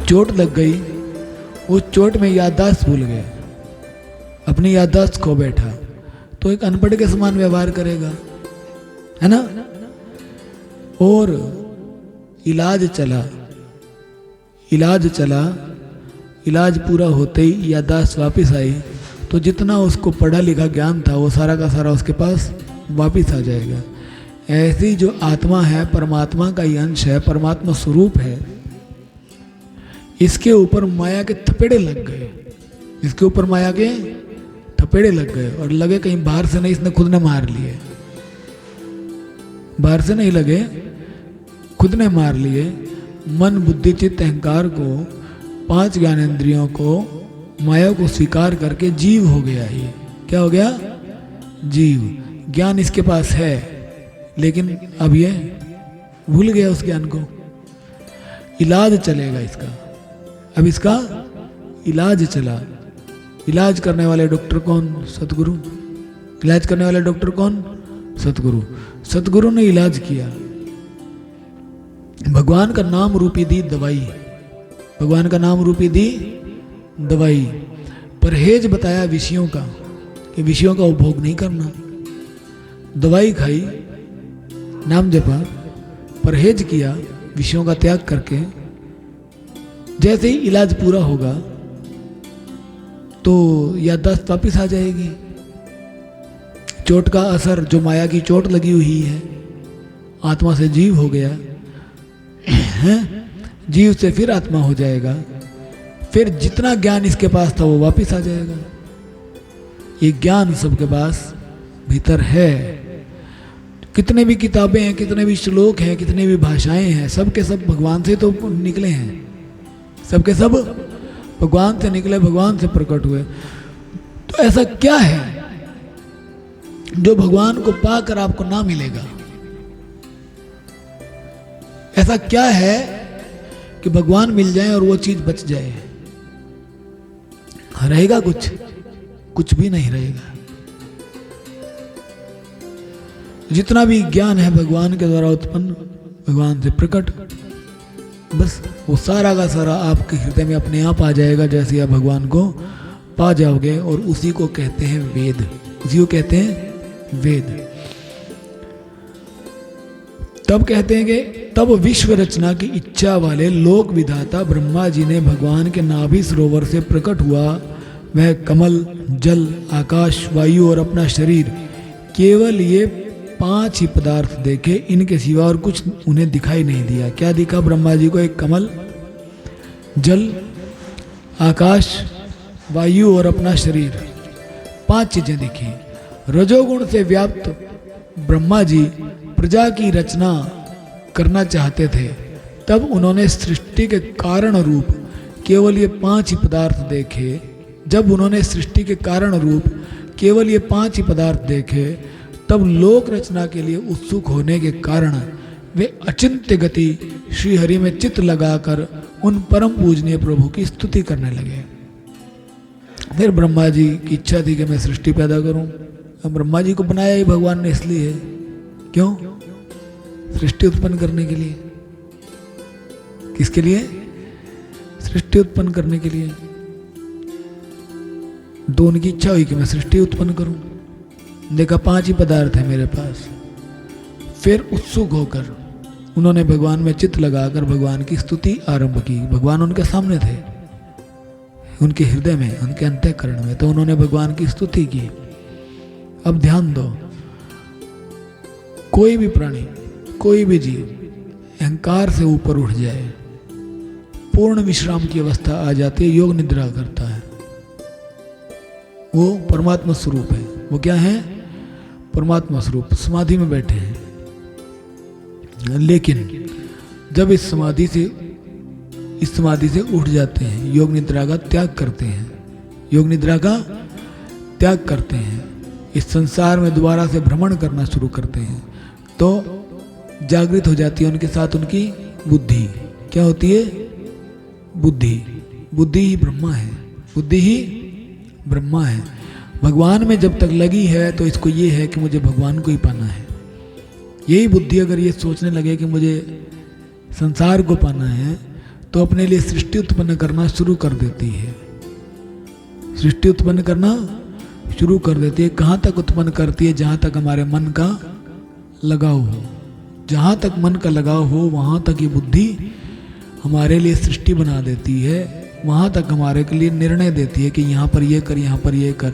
Speaker 1: चोट लग गई, उस चोट में याददाश्त भूल गए, अपनी याददाश्त खो बैठा, तो एक अनपढ़ के समान व्यवहार करेगा, है ना। और इलाज चला, इलाज पूरा होते ही याददाश्त वापस आई, तो जितना उसको पढ़ा लिखा ज्ञान था वो सारा का सारा उसके पास वापस आ जाएगा। ऐसी जो आत्मा है परमात्मा का ही अंश है, परमात्मा स्वरूप है, इसके ऊपर माया के थपेड़े लग गए, इसके ऊपर माया के थपेड़े लग गए, और लगे कहीं बाहर से नहीं, इसने खुद ने मार लिए, बाहर से नहीं लगे, खुद ने मार लिए। मन बुद्धि चित्त अहंकार को, 5 ज्ञानेंद्रियों को, माया को स्वीकार करके जीव हो गया। ये क्या हो गया? जीव। ज्ञान इसके पास है, लेकिन अब ये भूल गया उस ज्ञान को। इलाज चलेगा इसका, अब इसका इलाज चला। इलाज करने वाले डॉक्टर कौन? सतगुरु। इलाज करने वाले डॉक्टर कौन? सतगुरु। सतगुरु ने इलाज किया, भगवान का नाम रूपी दी दवाई, भगवान का नाम रूपी दी दवाई। परहेज बताया विषयों का, कि विषयों का उपभोग नहीं करना। दवाई खाई, नाम जपा, परहेज किया विषयों का त्याग करके। जैसे ही इलाज पूरा होगा तो याददाश्त वापिस आ जाएगी। चोट का असर, जो माया की चोट लगी हुई है, आत्मा से जीव हो गया है, जीव से फिर आत्मा हो जाएगा, फिर जितना ज्ञान इसके पास था वो वापस आ जाएगा। ये ज्ञान सबके पास भीतर है। कितने भी किताबें हैं, कितने भी श्लोक हैं, कितनी भी भाषाएं हैं, सब के सब भगवान से तो निकले हैं, सब के सब भगवान से निकले, भगवान से प्रकट हुए। तो ऐसा क्या है जो भगवान को पाकर आपको ना मिलेगा? ऐसा क्या है कि भगवान मिल जाए और वो चीज बच जाए? रहेगा कुछ? कुछ भी नहीं रहेगा। जितना भी ज्ञान है भगवान के द्वारा उत्पन्न, भगवान से प्रकट, बस वो सारा का सारा आपके हृदय में अपने आप आ जाएगा, जैसे आप भगवान को पा जाओगे। और उसी को कहते हैं वेद, उसी को कहते हैं वेद। तब कहते हैं कि तब विश्व रचना की इच्छा वाले लोक विधाता ब्रह्मा जी ने भगवान के नाभि सरोवर से प्रकट हुआ वह कमल, जल, आकाश, वायु और अपना शरीर, केवल ये 5 ही पदार्थ देखे, इनके सिवा और कुछ उन्हें दिखाई नहीं दिया। क्या दिखा ब्रह्मा जी को? एक कमल, जल, आकाश, वायु और अपना शरीर, 5 चीजें दिखी। रजोगुण से व्याप्त ब्रह्मा जी प्रजा की रचना करना चाहते थे, तब उन्होंने सृष्टि के कारण रूप केवल ये 5 ही पदार्थ देखे। जब उन्होंने सृष्टि के कारण रूप केवल ये 5 ही पदार्थ देखे, तब लोक रचना के लिए उत्सुक होने के कारण वे अचिंत्य गति श्री हरि में चित्त लगाकर उन परम पूजनीय प्रभु की स्तुति करने लगे। फिर ब्रह्मा जी की इच्छा थी कि मैं सृष्टि पैदा करूं। अब ब्रह्मा जी को बनाया ही भगवान ने इसलिए, क्यों? सृष्टि उत्पन्न करने के लिए। किसके लिए? सृष्टि उत्पन्न करने के लिए। तो उनकी इच्छा हुई कि मैं सृष्टि उत्पन्न करूं। देखा 5 ही पदार्थ है मेरे पास। फिर उत्सुक होकर उन्होंने भगवान में चित्त लगाकर भगवान की स्तुति आरंभ की। भगवान उनके सामने थे, उनके हृदय में, उनके अंतःकरण में, तो उन्होंने भगवान की स्तुति की। अब ध्यान दो, कोई भी प्राणी, कोई भी जीव अहंकार से ऊपर उठ जाए, पूर्ण विश्राम की अवस्था आ जाती है, योग निद्रा करता है, वो परमात्मा स्वरूप है। वो क्या है? परमात्मा स्वरूप, समाधि में बैठे हैं। लेकिन जब इस समाधि से इस समाधि से उठ जाते हैं, योग निद्रा का त्याग करते हैं, योग निद्रा का त्याग करते हैं, इस संसार में दोबारा से भ्रमण करना शुरू करते हैं, तो जागृत हो जाती है उनके साथ उनकी बुद्धि। क्या होती है? बुद्धि। बुद्धि ही ब्रह्मा है, बुद्धि ही ब्रह्मा है। भगवान में जब तक लगी है तो इसको ये है कि मुझे भगवान को ही पाना है। यही बुद्धि अगर ये सोचने लगे कि मुझे संसार को पाना है, तो अपने लिए सृष्टि उत्पन्न करना शुरू कर देती है। सृष्टि उत्पन्न करना शुरू कर देती है। कहाँ तक उत्पन्न करती है? जहाँ तक हमारे मन का लगाव हो। जहाँ तक मन का लगाव हो वहाँ तक ये बुद्धि हमारे लिए सृष्टि बना देती है, वहाँ तक हमारे के लिए निर्णय देती है कि यहाँ पर ये कर, यहाँ पर ये कर।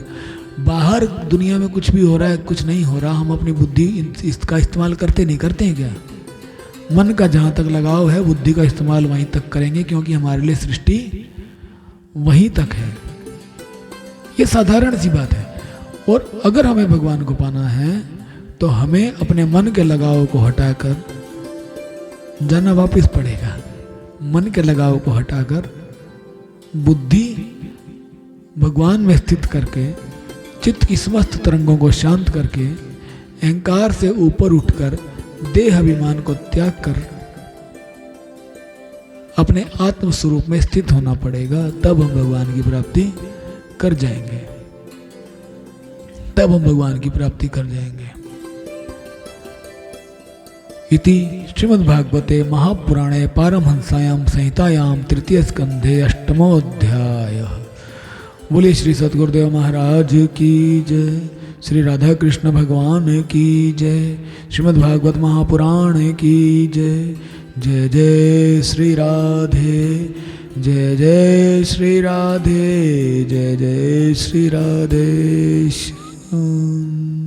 Speaker 1: बाहर दुनिया में कुछ भी हो रहा है, कुछ नहीं हो रहा, हम अपनी बुद्धि इसका इस्तेमाल करते नहीं करते हैं क्या? मन का जहाँ तक लगाव है बुद्धि का इस्तेमाल वहीं तक करेंगे, क्योंकि हमारे लिए सृष्टि वहीं तक है। ये साधारण सी बात है। और अगर हमें भगवान को पाना है तो हमें अपने मन के लगाव को हटाकर जाना वापस पड़ेगा। मन के लगाव को हटाकर बुद्धि भगवान में स्थित करके, चित्त की समस्त तरंगों को शांत करके, अहंकार से ऊपर उठकर देह अभिमान को त्याग कर अपने आत्म स्वरूप में स्थित होना पड़ेगा। तब हम भगवान की प्राप्ति कर जाएंगे, तब हम भगवान की प्राप्ति कर जाएंगे। इति श्रीमद्भागवते महापुराणे पारमहंसायां संहितायां तृतीय स्कंधे अष्टमोऽध्याय। बोले श्री सद्गुरुदेव महाराज की जय, श्री राधा कृष्ण भगवान की जय, श्रीमद्भागवत महापुराण की जय। जय जय श्री राधे, जय जय श्री राधे, जय जय श्री राधे श्याम।